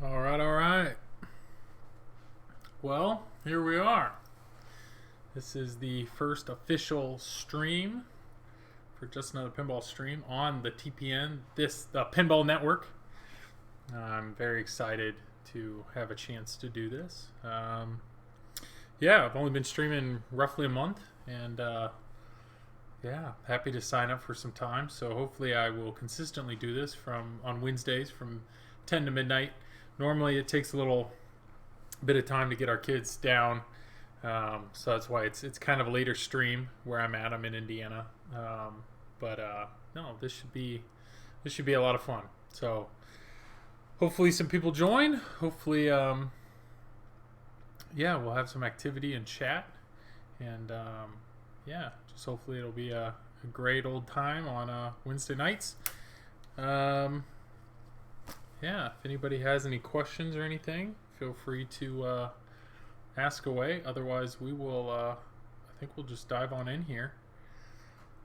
All right, all right. Well, here we are. This is the first official stream for Just Another Pinball stream on the TPN, the Pinball Network. I'm very excited to have a chance to do this. Yeah, I've only been streaming roughly a month, and yeah, happy to sign up for some time. So hopefully I will consistently do this on Wednesdays from 10 to midnight. Normally it takes a little bit of time to get our kids down, so that's why it's kind of a later stream where I'm at. I'm in Indiana, but no, this should be a lot of fun. So hopefully some people join. Hopefully, yeah, we'll have some activity and chat, and yeah, just hopefully it'll be a great old time on Wednesday nights. Yeah, if anybody has any questions or anything, feel free to ask away. Otherwise, we will, I think we'll just dive on in here.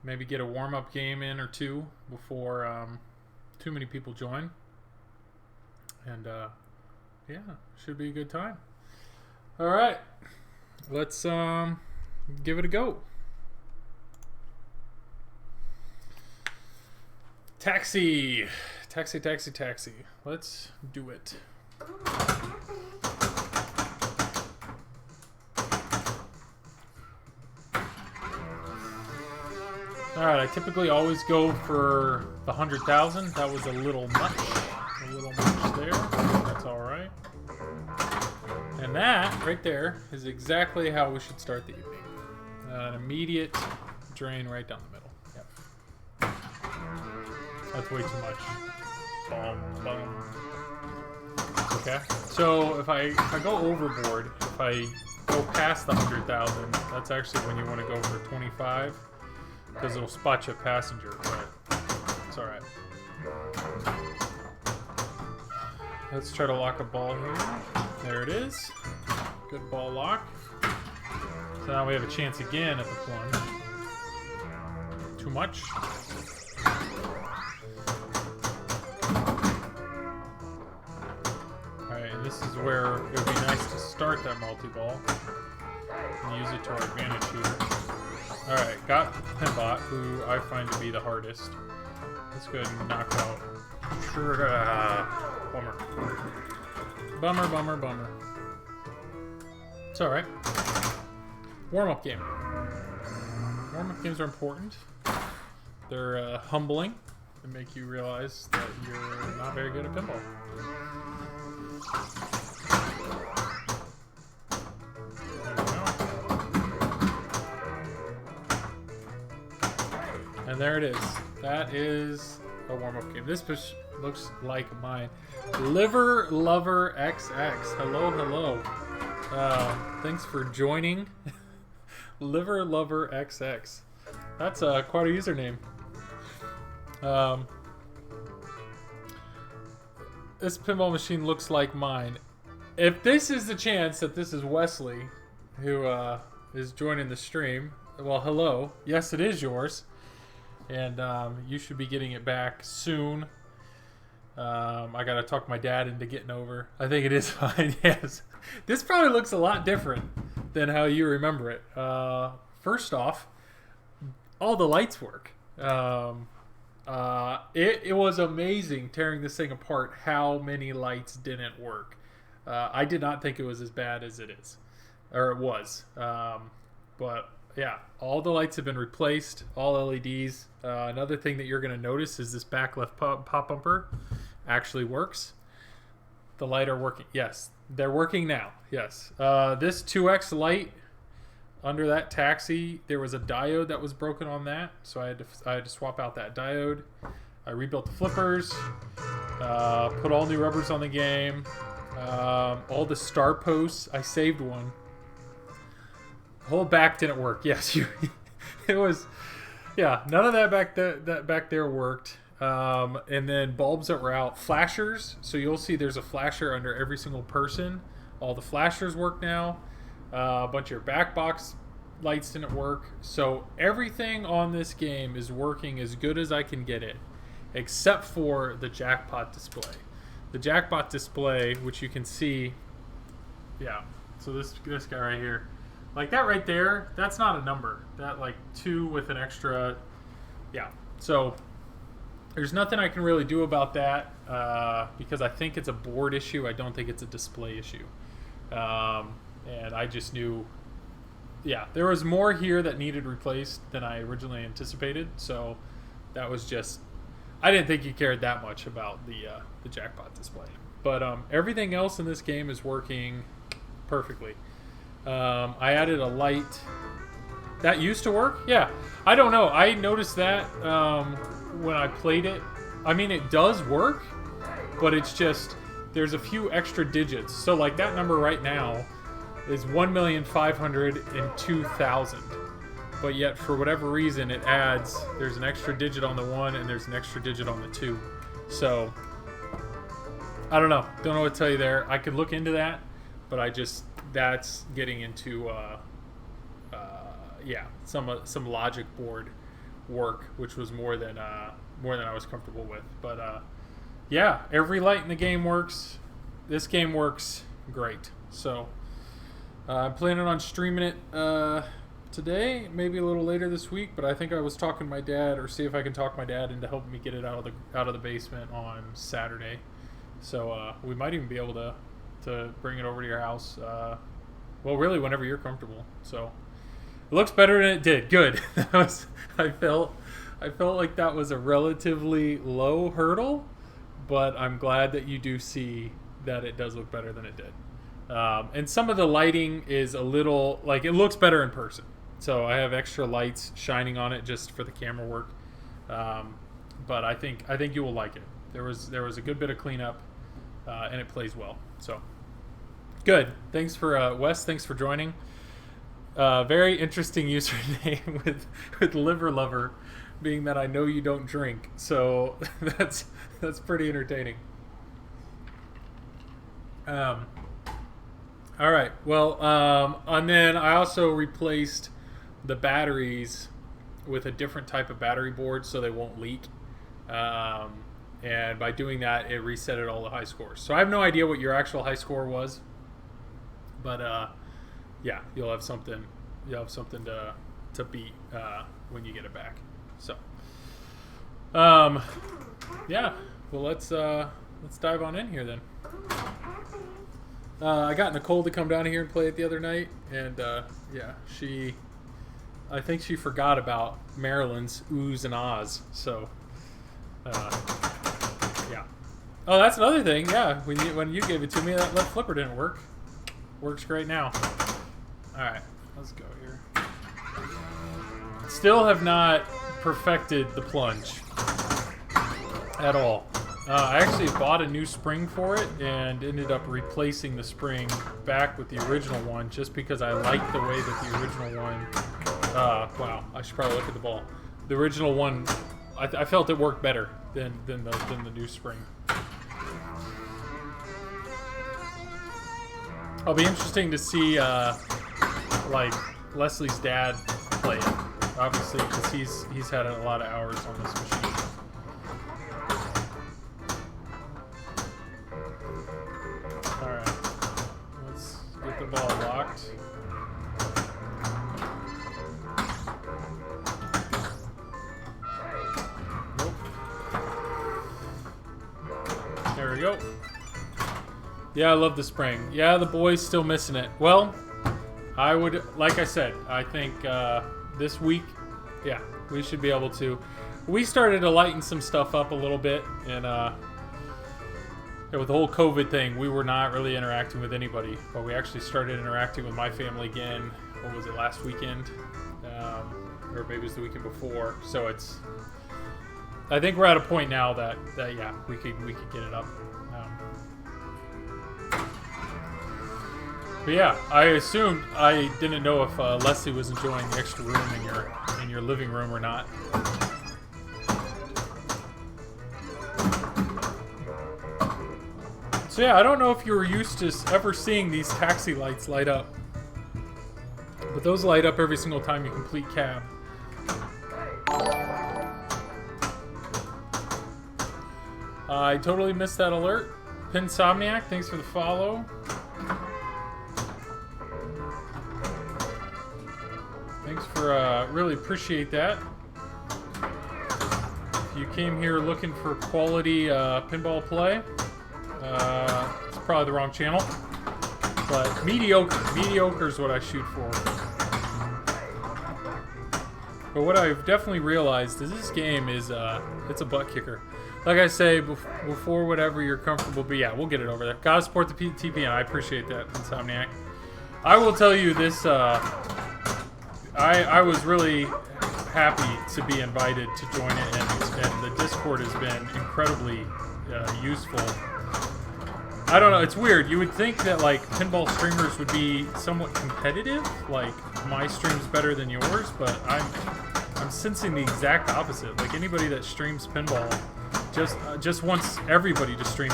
Maybe get a warm-up game in or two before too many people join. And, yeah, should be a good time. All right, let's give it a go. Taxi. Let's do it. Alright, I typically always go for the 100,000. That was a little much there. That's alright. And that, right there, is exactly how we should start the evening. An immediate drain right down the middle. Yep. That's way too much. Boom. Okay. So if I go overboard, if I go past the 100,000, that's actually when you want to go for 25, because it'll spot you a passenger. But it's all right. Let's try to lock a ball here. There it is. Good ball lock. So now we have a chance again at the plunge. Too much. This is where it would be nice to start that multi-ball and use it to our advantage here. Alright, got Pinball, who I find to be the hardest. Let's go ahead and knock out. Bummer. It's alright. Warm-up game. Warm-up games are important. They're humbling and make you realize that you're not very good at pinball. And there it is. That is a warm-up game. This looks like mine. Liver Lover XX. Hello. Thanks for joining. Liver Lover XX. That's quite a username. This pinball machine looks like mine. If this is the chance that this is Wesley, who is joining the stream, well, hello. Yes, it is yours. And you should be getting it back soon. I got to talk my dad into getting over. I think it is fine, yes. This probably looks a lot different than how you remember it. First off, all the lights work. It was amazing tearing this thing apart how many lights didn't work. I did not think it was as bad as it is. Or it was. But yeah, all the lights have been replaced. All LEDs. Another thing that you're going to notice is this back left pop bumper actually works. The light are working. Yes, they're working now. Yes. This 2X light under that taxi, there was a diode that was broken on that, so I had to swap out that diode. I rebuilt the flippers, put all new rubbers on the game, all the star posts. I saved one. The whole back didn't work. Yes, it was. Yeah, none of that back there worked. And then bulbs that were out, flashers. So you'll see there's a flasher under every single person. All the flashers work now. A bunch of your back box lights didn't work. So everything on this game is working as good as I can get it, except for the jackpot display. the jackpot display, which you can see, yeah. So this guy right here, like that right there, that's not a number. That like 2 with an extra, yeah. So there's nothing I can really do about that because I think it's a board issue. I don't think it's a display issue. And I just knew, yeah, there was more here that needed replaced than I originally anticipated. So that was just, I didn't think he cared that much about the jackpot display. But everything else in this game is working perfectly. I added a light. That used to work? Yeah. I don't know. I noticed that when I played it. I mean, it does work, but it's just, there's a few extra digits. So like that number right now is 1,502,000. But yet, for whatever reason, it adds, there's an extra digit on the 1 and there's an extra digit on the 2. So, I don't know. Don't know what to tell you there. I could look into that, but I just, that's getting into, yeah, some logic board work, which was more than I was comfortable with. But, yeah, every light in the game works. This game works great. So, I'm planning on streaming it, today, maybe a little later this week, but I think I was talking to my dad, or see if I can talk my dad into helping me get it out of the basement on Saturday. So we might even be able to bring it over to your house. Well, really, whenever you're comfortable. So it looks better than it did. Good. I felt like that was a relatively low hurdle, but I'm glad that you do see that it does look better than it did. And some of the lighting is a little, like, it looks better in person. So I have extra lights shining on it just for the camera work. But I think you will like it. There was a good bit of cleanup, and it plays well. So good. Thanks for Wes. Thanks for joining. Very interesting username with Liver Lover, being that I know you don't drink. So that's pretty entertaining. All right. Well, and then I also replaced the batteries with a different type of battery board so they won't leak. And by doing that, it resetted all the high scores. So I have no idea what your actual high score was, but yeah, you'll have something to beat when you get it back. So yeah. Well, let's dive on in here then. I got Nicole to come down here and play it the other night, and yeah, I think she forgot about Maryland's oohs and ahs. So, yeah. Oh, that's another thing. Yeah, when you gave it to me, that left flipper didn't work. Works great now. All right, let's go here. Still have not perfected the plunge at all. I actually bought a new spring for it and ended up replacing the spring back with the original one just because I liked the way that the original one... wow, I should probably look at the ball. The original one, I felt it worked better than the new spring. It'll be interesting to see like Leslie's dad play it, obviously, because he's had a lot of hours on this machine. The ball locked. Nope. There we go. Yeah, I love the spring. Yeah, the boy's still missing it. Well, I would, like I said, I think this week, yeah, we should be able to. We started to lighten some stuff up a little bit, and with the whole COVID thing, we were not really interacting with anybody, but we actually started interacting with my family again. What was it, last weekend? Or maybe it was the weekend before. So it's, I think we're at a point now that yeah, we could get it up. But yeah, I assumed, I didn't know if Leslie was enjoying the extra room in your living room or not. So yeah, I don't know if you were used to ever seeing these taxi lights light up, but those light up every single time you complete cab. I totally missed that alert. Pinsomniac, thanks for the follow. Thanks for, really appreciate that. If you came here looking for quality pinball play, it's probably the wrong channel. But mediocre is what I shoot for. But what I've definitely realized is this game is, it's a butt kicker. Like I say, before whatever you're comfortable, but yeah, we'll get it over there. Gotta support the TPN. I appreciate that, Insomniac. I will tell you this, I was really happy to be invited to join it, and the Discord has been incredibly useful. I don't know, it's weird. You would think that, like, pinball streamers would be somewhat competitive, like, my stream's better than yours, but I'm sensing the exact opposite. Like, anybody that streams pinball just wants everybody to stream,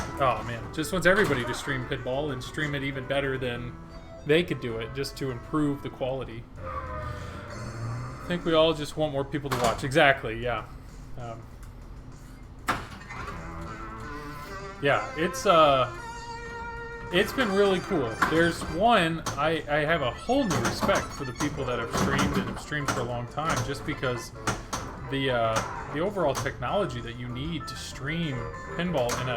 just wants everybody to stream pinball and stream it even better than they could do it, just to improve the quality. I think we all just want more people to watch. Exactly, yeah. Yeah, it's been really cool. There's one, I have a whole new respect for the people that have streamed and have streamed for a long time, just because the overall technology that you need to stream pinball in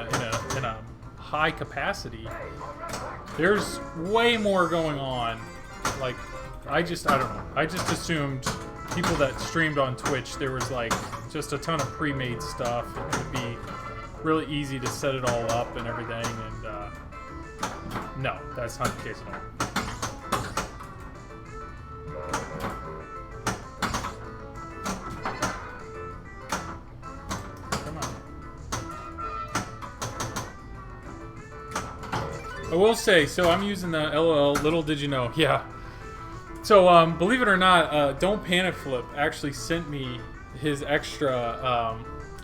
a high capacity. There's way more going on. Like, I don't know. I just assumed people that streamed on Twitch, there was like just a ton of pre-made stuff. It would be really easy to set it all up and everything, and no, that's not the case at all. Come on. I will say, so I'm using the LOL, little did you know, yeah. So, believe it or not, Don't Panic Flip actually sent me his extra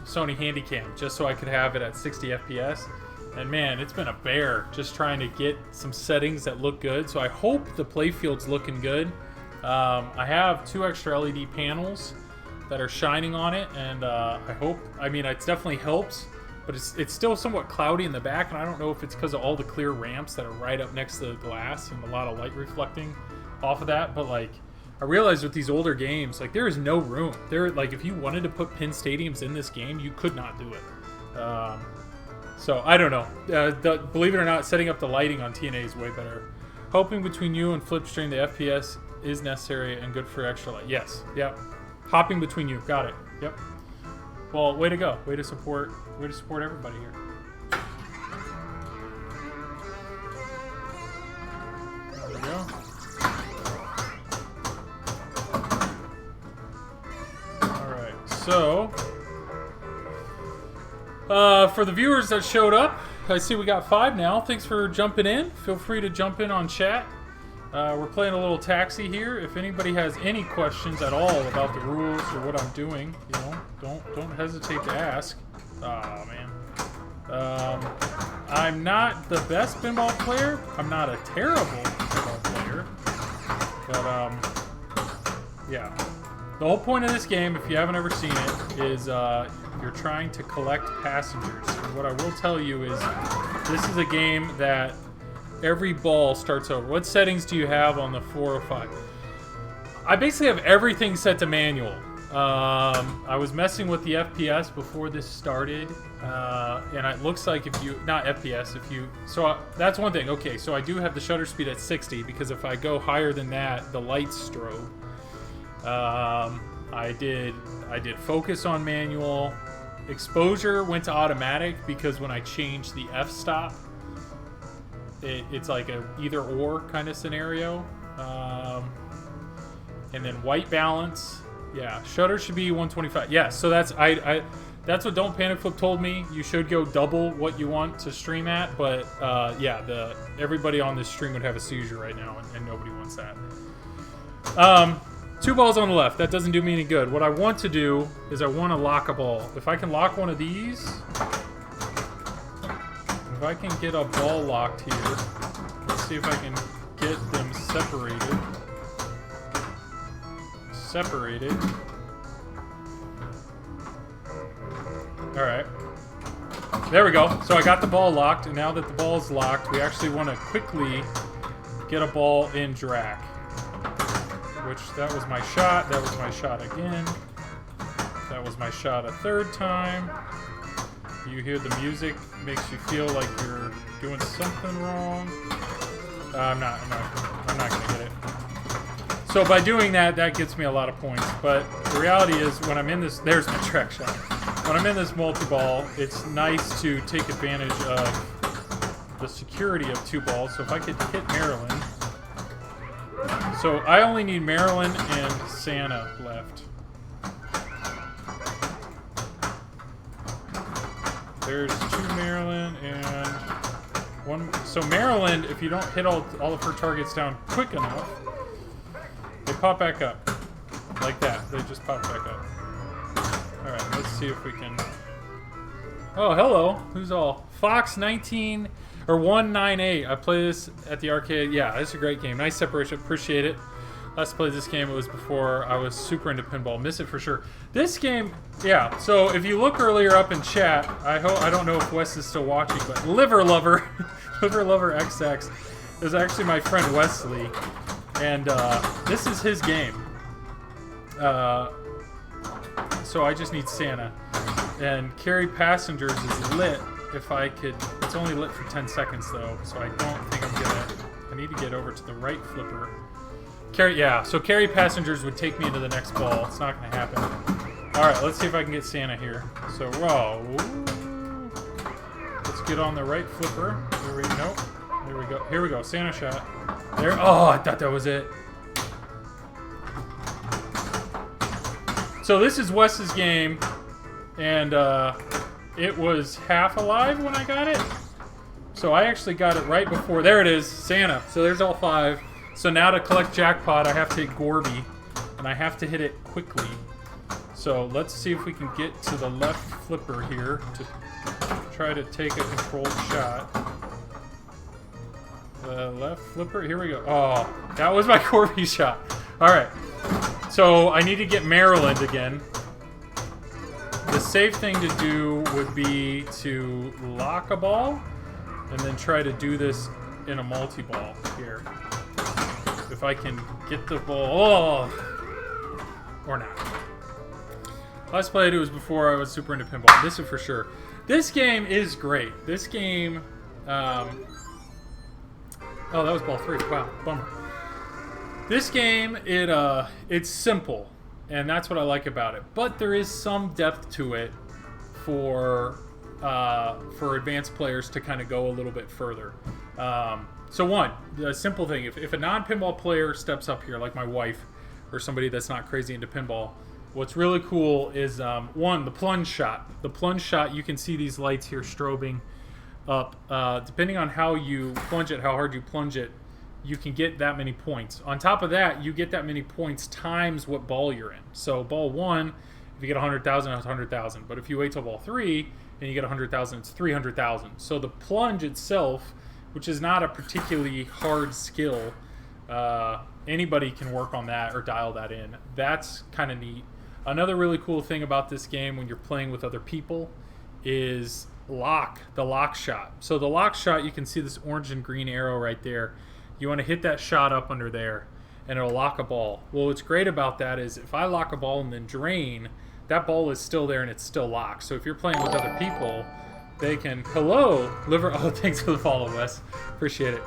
Sony Handycam just so I could have it at 60 FPS. And man, it's been a bear just trying to get some settings that look good. So I hope the playfield's looking good. I have 2 extra LED panels that are shining on it, and I mean, it definitely helps, but it's still somewhat cloudy in the back, and I don't know if it's because of all the clear ramps that are right up next to the glass and a lot of light reflecting off of that. But like, I realized with these older games, like, there is no room. Like, if you wanted to put pin stadiums in this game, you could not do it. So, I don't know. Believe it or not, setting up the lighting on TNA is way better. Hoping between you and Flipstream, the FPS is necessary and good for extra light. Yes, yep. Hopping between you, got it. Yep. Well, way to go. Way to support everybody here. There we go. Alright, so for the viewers that showed up, I see we got 5 now. Thanks for jumping in. Feel free to jump in on chat. We're playing a little taxi here. If anybody has any questions at all about the rules or what I'm doing, you know, don't hesitate to ask. Oh man. I'm not the best pinball player. I'm not a terrible pinball player. But yeah. The whole point of this game, if you haven't ever seen it, is you're trying to collect passengers. And what I will tell you is this is a game that every ball starts over. What settings do you have on the 405? I basically have everything set to manual. I was messing with the FPS before this started, and it looks like if you, not FPS, if you, so that's one thing. Okay, so I do have the shutter speed at 60, because if I go higher than that, the lights strobe. I did focus on manual. Exposure went to automatic because when I changed the f-stop, it's like a either or kind of scenario. And then white balance, yeah, shutter should be 125. Yeah, so that's that's what Don't Panic Flip told me. You should go double what you want to stream at, but yeah, everybody on this stream would have a seizure right now, and nobody wants that. 2 balls on the left. That doesn't do me any good. What I want to do is I want to lock a ball. If I can lock one of these, if I can get a ball locked here, let's see if I can get them separated. Alright. There we go. So I got the ball locked, and now that the ball is locked, we actually want to quickly get a ball in Drac. Which, that was my shot. That was my shot again. That was my shot a third time. You hear the music, makes you feel like you're doing something wrong. I'm not gonna get it. So by doing that, that gets me a lot of points. But the reality is, when I'm in this, there's my track shot. When I'm in this multi-ball, it's nice to take advantage of the security of 2 balls. So if I could hit Maryland. So I only need Maryland and Santa left. There's 2 Maryland and 1. So Maryland, if you don't hit all of her targets down quick enough, they pop back up. Like that. They just pop back up. Alright, let's see if we can... Oh, hello. Who's all? Fox 19 or 198. I play this at the arcade. Yeah, it's a great game. Nice separation. Appreciate it. Last played this game, it was before I was super into pinball. Miss it for sure. This game, yeah. So if you look earlier up in chat, I don't know if Wes is still watching, but Liver Lover, Liver Lover XX is actually my friend Wesley, and this is his game. So I just need Santa, and Carry Passengers is lit. If I could, it's only lit for 10 seconds though, so I don't think I'm gonna. I need to get over to the right flipper. So Carry Passengers would take me into the next ball. It's not going to happen. Alright, let's see if I can get Santa here. So, whoa. Let's get on the right flipper. There we go. Here we go. Santa shot. There. Oh, I thought that was it. So this is Wes's game. And it was half alive when I got it. So I actually got it right before. There it is. Santa. So there's all 5. So now to collect jackpot, I have to hit Gorby, and I have to hit it quickly. So let's see if we can get to the left flipper here to try to take a controlled shot. The left flipper, here we go. Oh, that was my Gorby shot. All right, so I need to get Maryland again. The safe thing to do would be to lock a ball, and then try to do this in a multi-ball here. If I can get the ball, or not. Last played it was before I was super into pinball. This is for sure. This game is great. This game, oh, that was ball 3. Wow, bummer. This game, it's simple, and that's what I like about it. But there is some depth to it for advanced players to kind of go a little bit further. So one, the simple thing, if a non-pinball player steps up here, like my wife, or somebody that's not crazy into pinball, what's really cool is, one, the plunge shot. The plunge shot, you can see these lights here strobing up. Depending on how you plunge it, how hard you plunge it, you can get that many points. On top of that, you get that many points times what ball you're in. So ball 1, if you get 100,000, it's 100,000. But if you wait till ball 3 and you get 100,000, it's 300,000. So the plunge itself, which is not a particularly hard skill, anybody can work on that or dial that in. That's kind of neat. Another really cool thing about this game when you're playing with other people is the lock shot. So the lock shot, you can see this orange and green arrow right there. You want to hit that shot up under there, and it'll lock a ball. Well, what's great about that is if I lock a ball and then drain, that ball is still there and it's still locked. So if you're playing with other people, they can, hello, liver, oh, thanks for the follow, Wes. Appreciate it.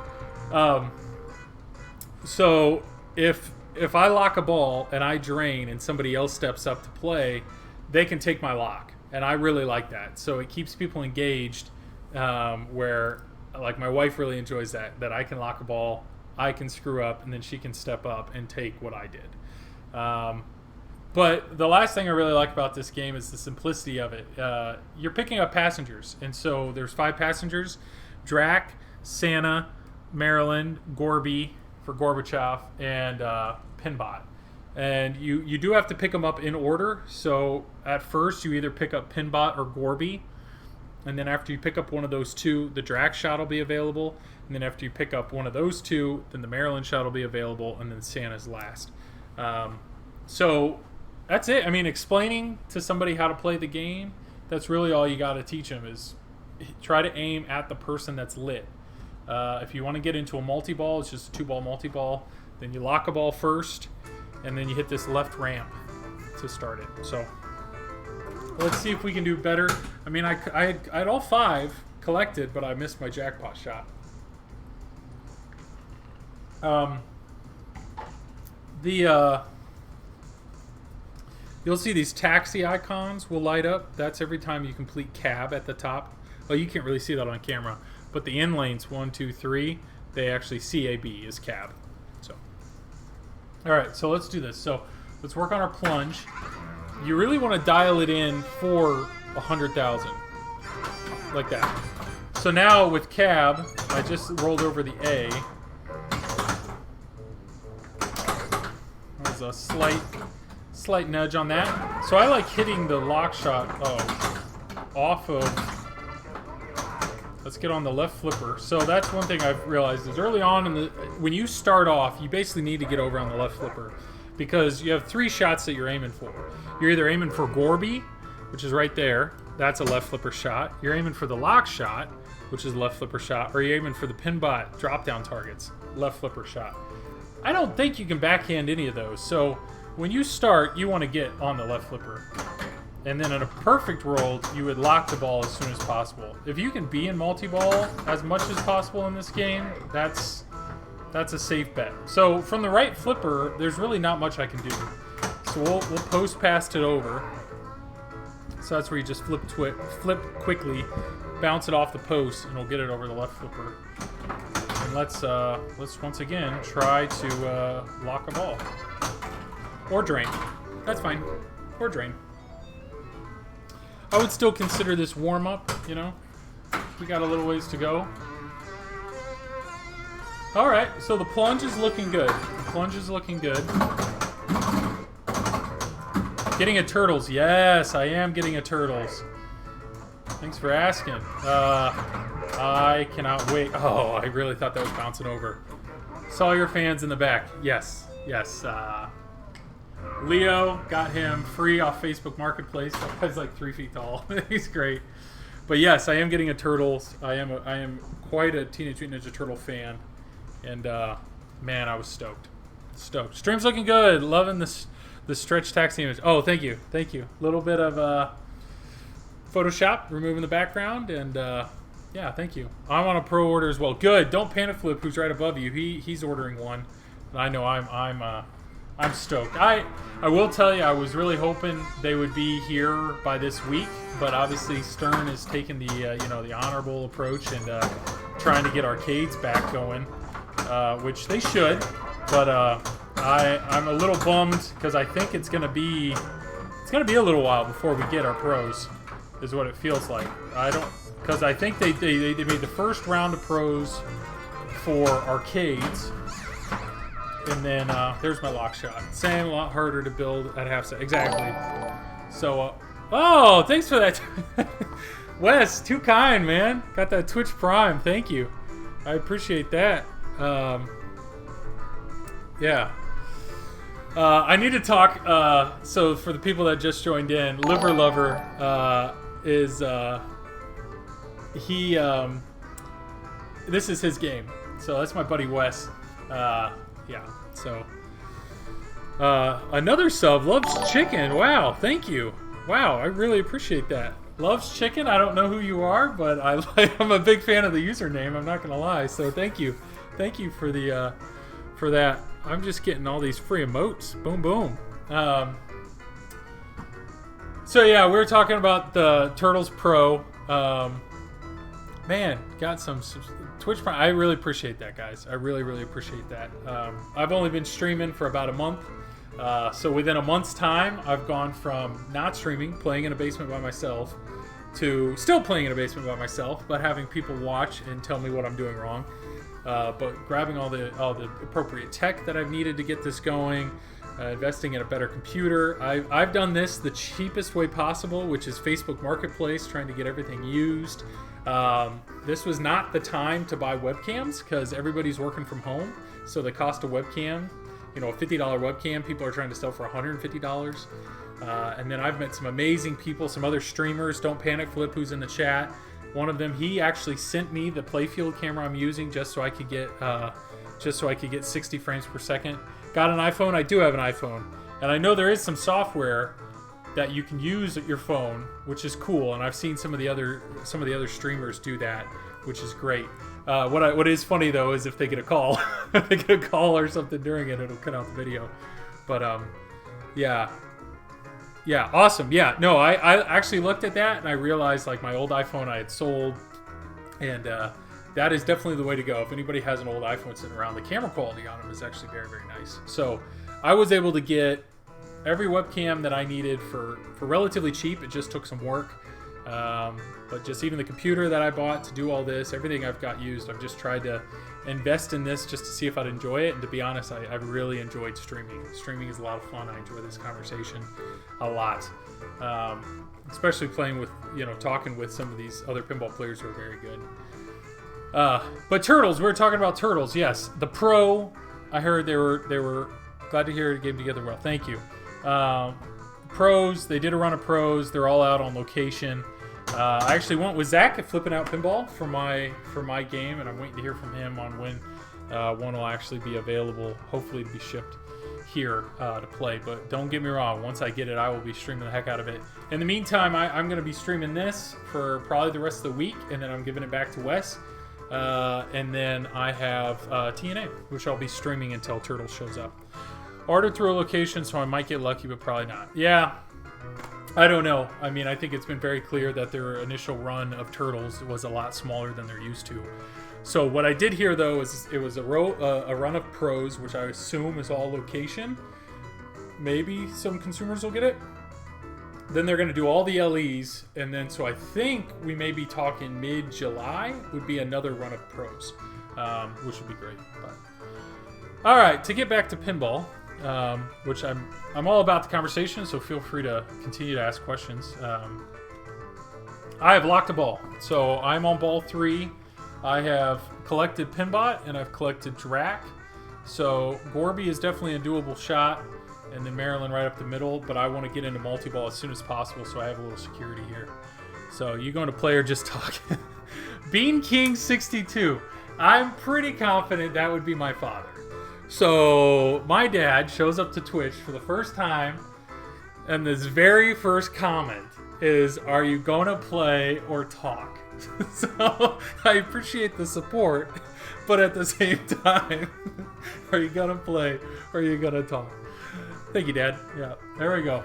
So if I lock a ball and I drain and somebody else steps up to play, they can take my lock. And I really like that. So it keeps people engaged, where, like, my wife really enjoys that I can lock a ball, I can screw up, and then she can step up and take what I did. But the last thing I really like about this game is the simplicity of it. You're picking up passengers, and so there's 5 passengers: Drac, Santa, Maryland, Gorby for Gorbachev, and Pinbot. And you do have to pick them up in order. So at first you either pick up Pinbot or Gorby, and then after you pick up one of those 2, the Drac shot will be available, and then after you pick up one of those 2, then the Maryland shot will be available, and then Santa's last. So that's it. I mean, explaining to somebody how to play the game, that's really all you got to teach them is try to aim at the person that's lit. If you want to get into a multi-ball, it's just a 2-ball multi-ball. Then you lock a ball first, and then you hit this left ramp to start it. So let's see if we can do better. I mean, I had all 5 collected, but I missed my jackpot shot. You'll see these taxi icons will light up. That's every time you complete cab at the top. Well, you can't really see that on camera, but the in lanes 1, 2, 3, they actually CAB is cab. So, all right, so let's do this. So let's work on our plunge. You really want to dial it in for 100,000, like that. So now with cab, I just rolled over the A. There's a slight nudge on that. So I like hitting the lock shot off of. Let's get on the left flipper. So that's one thing I've realized is early on when you start off, you basically need to get over on the left flipper because you have 3 shots that you're aiming for. You're either aiming for Gorby, which is right there. That's a left flipper shot. You're aiming for the lock shot, which is a left flipper shot, or you're aiming for the pinball drop down targets, left flipper shot. I don't think you can backhand any of those. So when you start, you want to get on the left flipper. And then in a perfect roll, you would lock the ball as soon as possible. If you can be in multi-ball as much as possible in this game, that's a safe bet. So from the right flipper, there's really not much I can do. So we'll post past it over. So that's where you just flip quickly, bounce it off the post, and we'll get it over the left flipper. And let's once again try to lock a ball. Or drain. That's fine. Or drain. I would still consider this warm-up, you know. We got a little ways to go. Alright, so the plunge is looking good. The plunge is looking good. Getting a turtles. Yes, I am getting a turtles. Thanks for asking. I cannot wait. Oh, I really thought that was bouncing over. Saw your fans in the back. Yes, yes. Leo, got him free off Facebook Marketplace. That guy's like 3 feet tall. He's great. But yes, I am getting a turtles. I am quite a Teenage Mutant Ninja Turtle fan. And man, I was stoked. Stoked. Stream's looking good. Loving the stretch taxi image. Oh, thank you. Thank you. Little bit of Photoshop, removing the background, and yeah, thank you. I'm on a pro order as well. Good. Don't panic flip, who's right above you. He's ordering one. And I know I'm stoked. I will tell you, I was really hoping they would be here by this week, but obviously Stern is taking the the honorable approach and trying to get arcades back going, which they should. But I'm a little bummed because I think it's gonna be a little while before we get our pros, is what it feels like. Because I think they made the first round of pros for arcades. And then there's my lock shot. Same, a lot harder to build at half set. Exactly. So, oh, thanks for that. Wes, too kind, man. Got that Twitch Prime. Thank you. I appreciate that. Yeah. I need to talk. So for the people that just joined in, Liver Lover is this is his game. So that's my buddy Wes. Yeah, so another sub, Loves Chicken. Wow, thank you. Wow, I really appreciate that. Loves Chicken, I don't know who you are, but I'm a big fan of the username, I'm not gonna lie. So thank you for the for that. I'm just getting all these free emotes. Boom boom. So yeah, we were talking about the Turtles Pro. Man, got some Twitch Prime. I really appreciate that, guys. I really appreciate that. I've only been streaming for about a month. So within a month's time, I've gone from not streaming, playing in a basement by myself, to still playing in a basement by myself, but having people watch and tell me what I'm doing wrong. But grabbing all the appropriate tech that I've needed to get this going, investing in a better computer. I've done this the cheapest way possible, which is Facebook Marketplace, trying to get everything used. This was not the time to buy webcams because everybody's working from home. So the cost of webcam, a $50 webcam, people are trying to sell for $150. And then I've met some amazing people, some other streamers. Don't Panic Flip, who's in the chat. One of them, he actually sent me the playfield camera I'm using just so I could get 60 frames per second. Got an iPhone. I do have an iPhone, and I know there is some software that you can use at your phone, which is cool. And I've seen some of the other streamers do that, which is great. What is funny though is if they get a call, if they get a call or something during it, it'll cut out the video. But yeah, awesome. Yeah, no, I actually looked at that and I realized like my old iPhone I had sold, and that is definitely the way to go. If anybody has an old iPhone sitting around, the camera quality on them is actually very, very nice. So I was able to get every webcam that I needed for relatively cheap. It just took some work. But just even the computer that I bought to do all this, everything I've got used, I've just tried to invest in this just to see if I'd enjoy it. And to be honest, I've really enjoyed streaming. Streaming is a lot of fun. I enjoy this conversation a lot. Especially playing with, talking with some of these other pinball players who are very good. But Turtles, we were talking about Turtles. Yes, the Pro, I heard they were glad to hear it came together well. Thank you. Pros, they did a run of Pros. They're all out on location. I actually went with Zach at Flipping Out Pinball for my game, and I'm waiting to hear from him on when one will actually be available, hopefully to be shipped here to play. But don't get me wrong, once I get it, I will be streaming the heck out of it. In the meantime, I'm going to be streaming this for probably the rest of the week, and then I'm giving it back to Wes. And then I have TNA, which I'll be streaming until Turtles shows up. Ordered through a location, so I might get lucky, but probably not. Yeah, I don't know. I mean, I think it's been very clear that their initial run of Turtles was a lot smaller than they're used to. So what I did hear, though, is it was a run of Pros, which I assume is all location. Maybe some consumers will get it. Then they're going to do all the LEs, and then so I think we may be talking mid-July would be another run of Pros, which would be great. But all right, to get back to pinball, which I'm all about the conversation, so feel free to continue to ask questions. I have locked a ball, so I'm on ball 3. I have collected Pinbot and I've collected Drac, so Gorby is definitely a doable shot. And then Maryland right up the middle, but I want to get into multi-ball as soon as possible, so I have a little security here. So you going to play or just talk? Bean King 62. I'm pretty confident that would be my father. So my dad shows up to Twitch for the first time, and his very first comment is, "Are you going to play or talk?" So I appreciate the support, but at the same time, are you going to play or are you going to talk? Thank you, Dad. Yeah, there we go.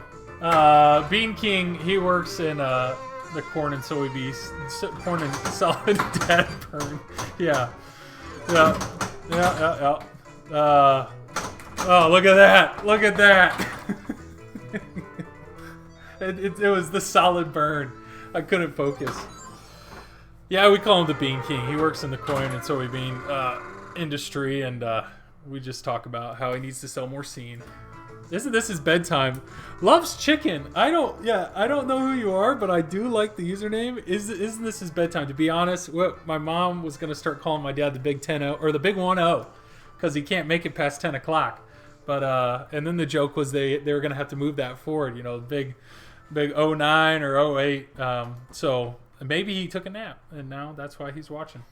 Bean King, he works in the corn and soybeans, corn and solid dad burn. Yeah. Oh, look at that! Look at that! it was the solid burn. I couldn't focus. Yeah, we call him the Bean King. He works in the corn and soybean industry, and we just talk about how he needs to sell more scene. Isn't this his bedtime? Loves chicken. I don't know who you are, but I do like the username. Isn't this his bedtime? To be honest, my mom was gonna start calling my dad the Big 10-0 or the Big 1-0 because he can't make it past 10 o'clock. But and then the joke was they were gonna have to move that forward. Big 09 or 08. So maybe he took a nap and now that's why he's watching.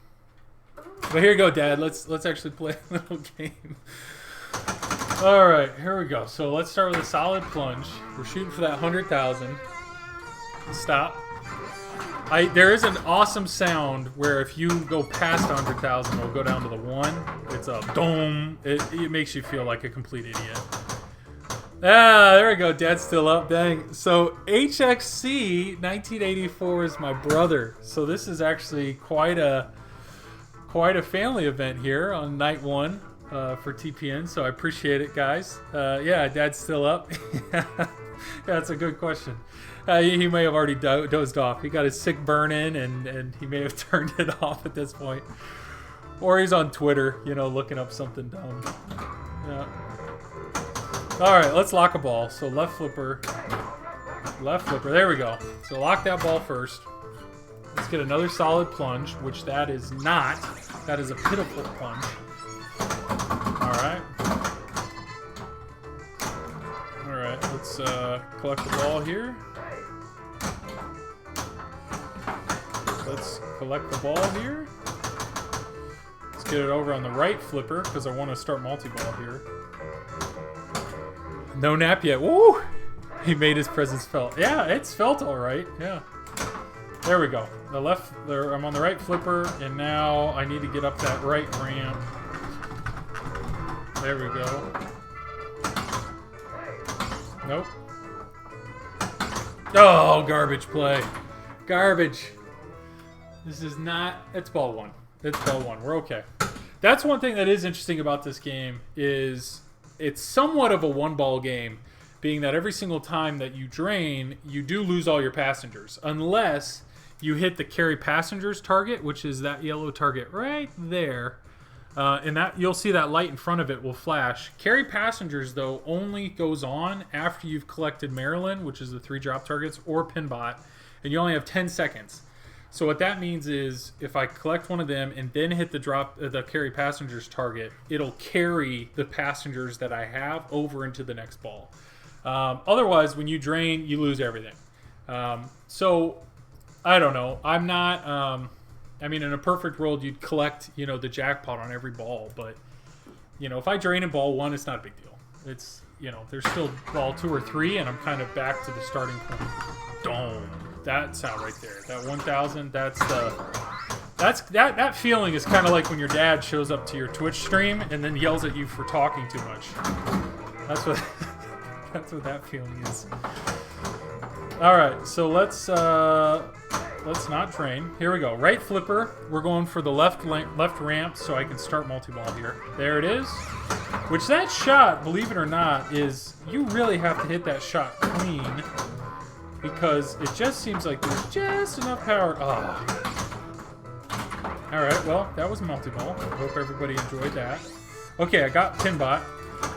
But here you go, Dad. Let's actually play a little game. All right, here we go. So let's start with a solid plunge. We're shooting for that 100,000. Stop. There is an awesome sound where if you go past 100,000, it'll go down to the 1. It's a dome. It makes you feel like a complete idiot. There we go. Dad's still up. Dang. So HXC 1984 is my brother. So this is actually quite a family event here on night 1. For TPN, so I appreciate it, guys. Yeah, Dad's still up. Yeah, that's a good question. He may have already dozed off. He got his sick burn in, and he may have turned it off at this point. Or he's on Twitter, looking up something dumb. Yeah. All right, let's lock a ball. So left flipper. There we go. So lock that ball first. Let's get another solid plunge, which that is not. That is a pitiful plunge. Alright, let's collect the ball here. let's collect the ball here. Let's get it over on the right flipper because I want to start multi-ball here. No nap yet. Woo! He made his presence felt. Yeah, it's felt all right. Yeah. There we go. The left, there, I'm on the right flipper, and now I need to get up that right ramp. There we go. Nope. Oh, garbage play. Garbage. This is not... It's ball one. It's ball one. We're okay. That's one thing that is interesting about this game is it's somewhat of a one-ball game, being that every single time that you drain, you do lose all your passengers. Unless you hit the carry passengers target, which is that yellow target right there. And that you'll see that light in front of it will flash. Carry passengers, though, only goes on after you've collected Maryland, which is the 3 drop targets, or Pinbot, and you only have 10 seconds. So what that means is if I collect one of them and then hit the carry passengers target, it'll carry the passengers that I have over into the next ball. Otherwise, when you drain, you lose everything. So I don't know. I'm not... I mean, in a perfect world, you'd collect, you know, the jackpot on every ball. But, you know, if I drain in ball 1, it's not a big deal. It's, you know, there's still ball 2 or 3, and I'm kind of back to the starting point. Dome. That sound right there. That 1,000, that's the... That feeling is kind of like when your dad shows up to your Twitch stream and then yells at you for talking too much. That's what... that's what that feeling is. All right, so let's not drain. Here we go. Right flipper. We're going for the left ramp so I can start multi-ball here. There it is. Which that shot, believe it or not, is you really have to hit that shot clean because it just seems like there's just enough power. Oh. All right, well, that was multi-ball. Hope everybody enjoyed that. Okay, I got Pinbot.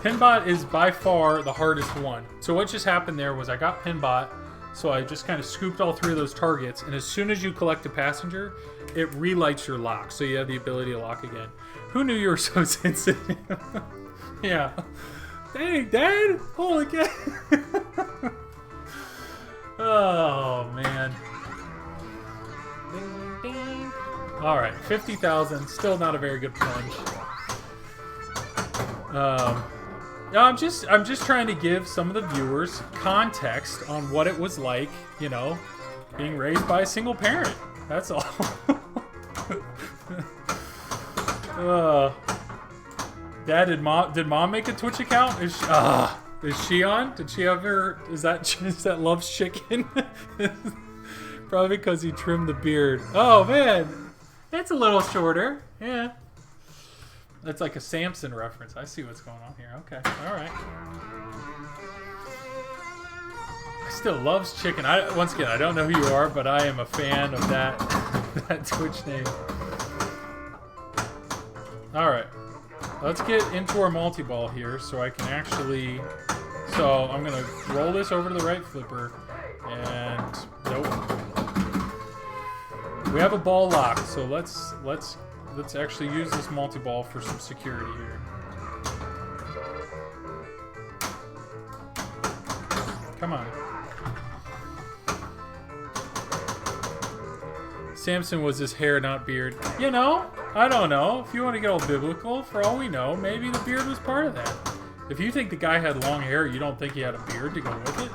Pinbot is by far the hardest one. So what just happened there was I got Pinbot. So I just kind of scooped all 3 of those targets, and as soon as you collect a passenger, it relights your lock, so you have the ability to lock again. Who knew you were so sensitive? Yeah. Dang, Dad! Holy cow! Oh, man. Ding, ding. All right, 50,000. Still not a very good plunge. No, I'm just trying to give some of the viewers context on what it was like, you know, being raised by a single parent. That's all. Dad, did mom make a Twitch account? Is she on? Did she have her? Is that Love's Chicken? Probably because he trimmed the beard. Oh man, it's a little shorter. Yeah. That's like a Samson reference. I see what's going on here. Okay, all right. I still loves chicken. Once again, I don't know who you are, but I am a fan of that that Twitch name. All right, let's get into our multi-ball here, so I can actually. So I'm gonna roll this over to the right flipper, and nope. We have a ball lock, so let's actually use this multi-ball for some security here. Come on. Samson was his hair, not beard. You know, I don't know. If you want to get all biblical, for all we know, maybe the beard was part of that. If you think the guy had long hair, you don't think he had a beard to go with it?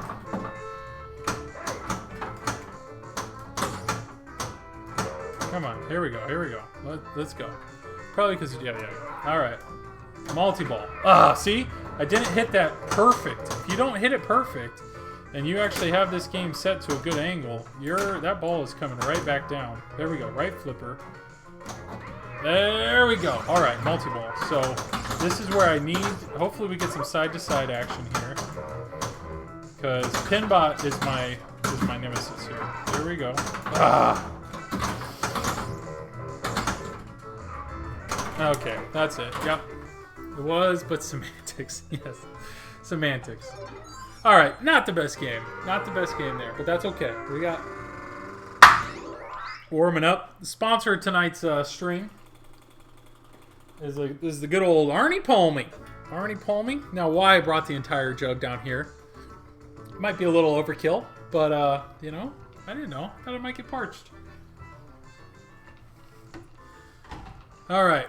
Come on, here we go, here we go. Let's go. Probably because, yeah. All right. Multi-ball. See? I didn't hit that perfect. If you don't hit it perfect, and you actually have this game set to a good angle, that ball is coming right back down. There we go, right flipper. There we go. All right, multi-ball. So this is where I need, hopefully we get some side-to-side action here. Because Pinbot is my nemesis here. Here we go. Okay, that's it. Yep. It was, but semantics. Yes. Semantics. Alright, not the best game. Not the best game there, but that's okay. We got warming up. The sponsor of tonight's stream is the good old Arnie Palmy. Arnie Palmy. Now, why I brought the entire jug down here might be a little overkill, but, you know, I didn't know. Thought it might get parched. All right.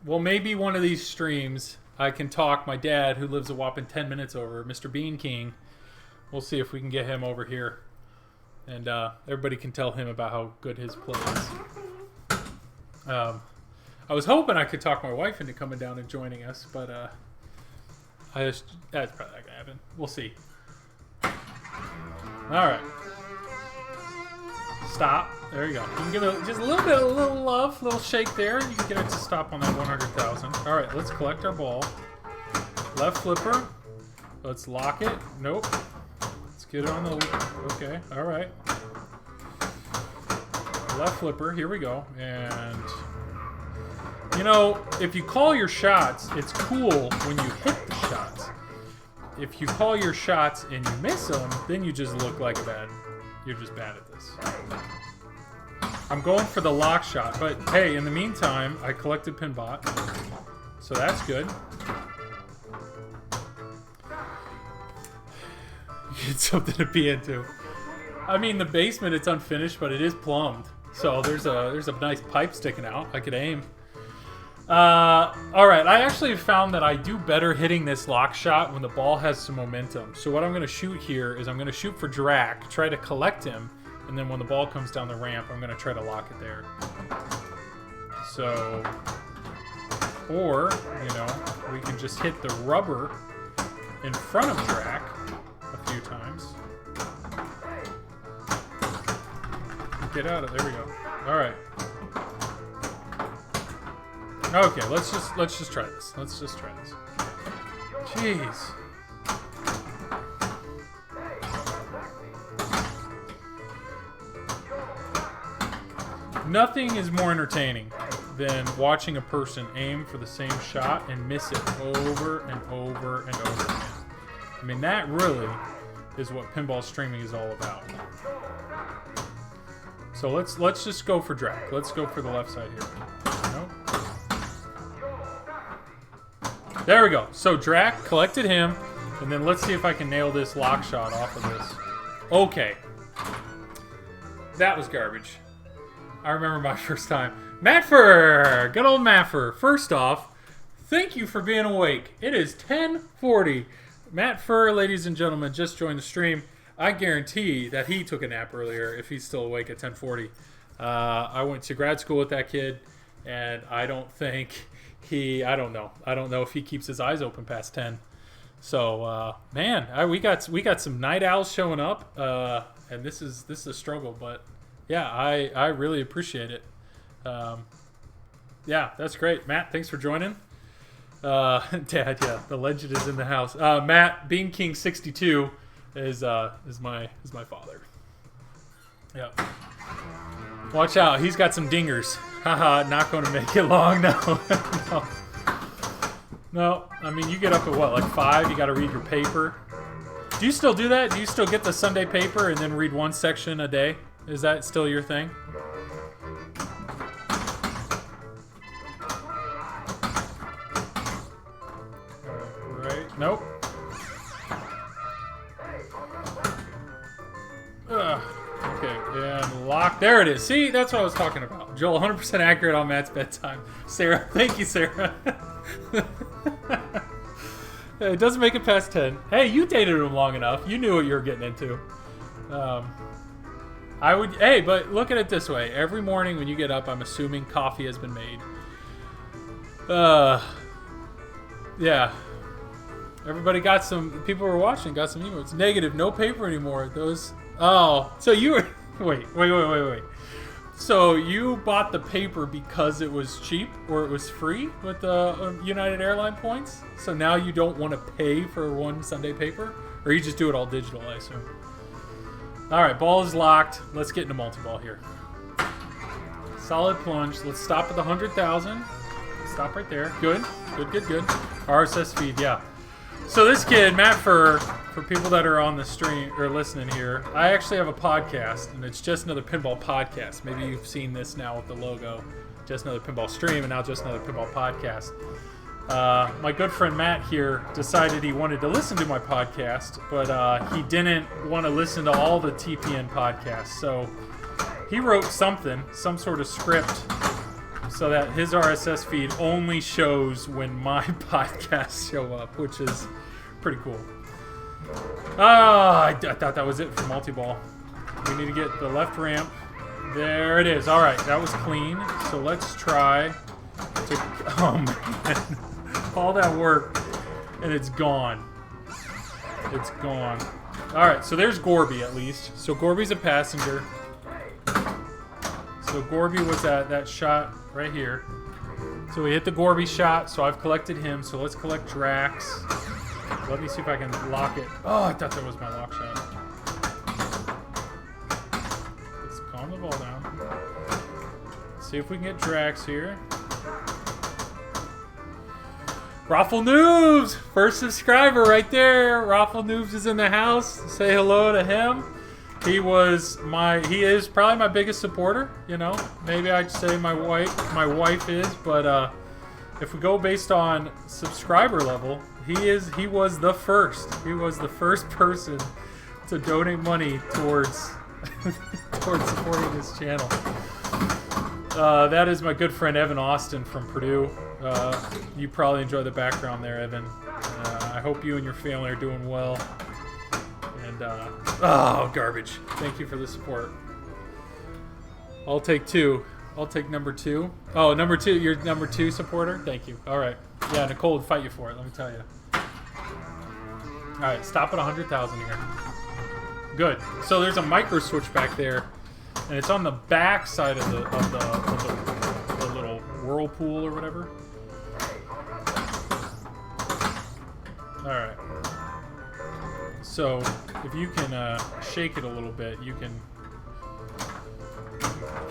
Well, maybe one of these streams I can talk my dad, who lives a whopping 10 minutes over, Mr. Bean King. We'll see if we can get him over here. And everybody can tell him about how good his play is. I was hoping I could talk my wife into coming down and joining us, but that's probably not going to happen. We'll see. All right. Stop. There you go. You can give it just a little love, a little shake there. You can get it to stop on that 100,000. All right, let's collect our ball. Left flipper. Let's lock it. Nope. Let's get it on the... Okay, all right. Left flipper. Here we go. And... You know, if you call your shots, it's cool when you hit the shots. If you call your shots and you miss them, then you just look like you're just bad at this. I'm going for the lock shot, but hey, in the meantime, I collected Pinbot, so that's good. Get something to be into. I mean, the basement, it's unfinished, but it is plumbed, so there's a nice pipe sticking out. I could aim. Alright, I actually found that I do better hitting this lock shot when the ball has some momentum. So what I'm going to shoot here is I'm going to shoot for Drac, try to collect him, and then when the ball comes down the ramp, I'm going to try to lock it there. So, or, you know, we can just hit the rubber in front of Drac a few times. Get out of there, we go. Alright. Okay, let's just try this. Let's just try this. Jeez. Nothing is more entertaining than watching a person aim for the same shot and miss it over and over and over again. I mean, that really is what pinball streaming is all about. So let's just go for Drac. Let's go for the left side here. Nope. There we go. So Drac collected him, and then let's see if I can nail this lock shot off of this. Okay. That was garbage. I remember my first time. Matfer! Good old Matfer. First off, thank you for being awake. It is 10:40. Matfer, ladies and gentlemen, just joined the stream. I guarantee that he took a nap earlier if he's still awake at 10:40. I went to grad school with that kid, and I don't think I don't know if he keeps his eyes open past 10. So, man, we got some night owls showing up, and this is a struggle, but yeah, I really appreciate it. Yeah, that's great. Matt, thanks for joining. Dad, yeah, the legend is in the house. Matt, Bean King 62 is my father. Yep. Watch out, he's got some dingers. Haha, not going to make it long, no. No. No, I mean, you get up at what, like 5? You got to read your paper. Do you still do that? Do you still get the Sunday paper and then read one section a day? Is that still your thing? Right. Nope. Ugh. Okay, and lock. There it is. See, that's what I was talking about. Joel, 100% accurate on Matt's bedtime. Sarah, thank you, Sarah. It doesn't make it past 10. Hey, you dated him long enough. You knew what you were getting into. Hey, but look at it this way. Every morning when you get up, I'm assuming coffee has been made. Yeah. Everybody got some, people were watching, got some emotes. Negative, no paper anymore. Those, oh, so you were, wait. So you bought the paper because it was cheap or it was free with the United Airline points? So now you don't want to pay for one Sunday paper? Or you just do it all digital, I assume? Alright, ball is locked. Let's get into multi-ball here. Solid plunge. Let's stop at the 100,000. Stop right there. Good. Good. RSS feed, yeah. So this kid, Matt, for people that are on the stream or listening here, I actually have a podcast, and it's Just Another Pinball Podcast. Maybe you've seen this now with the logo. Just Another Pinball Stream, and now Just Another Pinball Podcast. My good friend Matt here decided he wanted to listen to my podcast, but he didn't want to listen to all the TPN podcasts. So he wrote some sort of script so that his RSS feed only shows when my podcasts show up, which is pretty cool. I thought that was it for multi-ball. We need to get the left ramp. There it is. All right, that was clean. So let's try to... Oh, man. All that work, and it's gone. It's gone. All right, so there's Gorby at least. So Gorby's a passenger. So Gorby was at that shot right here. So we hit the Gorby shot, so I've collected him. So let's collect Drax. Let me see if I can lock it. Oh, I thought that was my lock shot. Let's calm the ball down. See if we can get Drax here. Raffle Noobs! First subscriber right there. Raffle Noobs is in the house. Say hello to him. He is probably my biggest supporter, you know. Maybe I'd say my wife is, but if we go based on subscriber level, he was the first. He was the first person to donate money towards towards supporting this channel. That is my good friend Evan Austin from Purdue. You probably enjoy the background there, Evan. I hope you and your family are doing well. And oh, garbage. Thank you for the support. I'll take two. I'll take number two. Oh, number two. You're number two supporter? Thank you. All right. Yeah, Nicole would fight you for it, let me tell you. All right, stop at 100,000 here. Good. So there's a micro switch back there, and it's on the back side of the little whirlpool or whatever. All right. So if you can shake it a little bit, you can...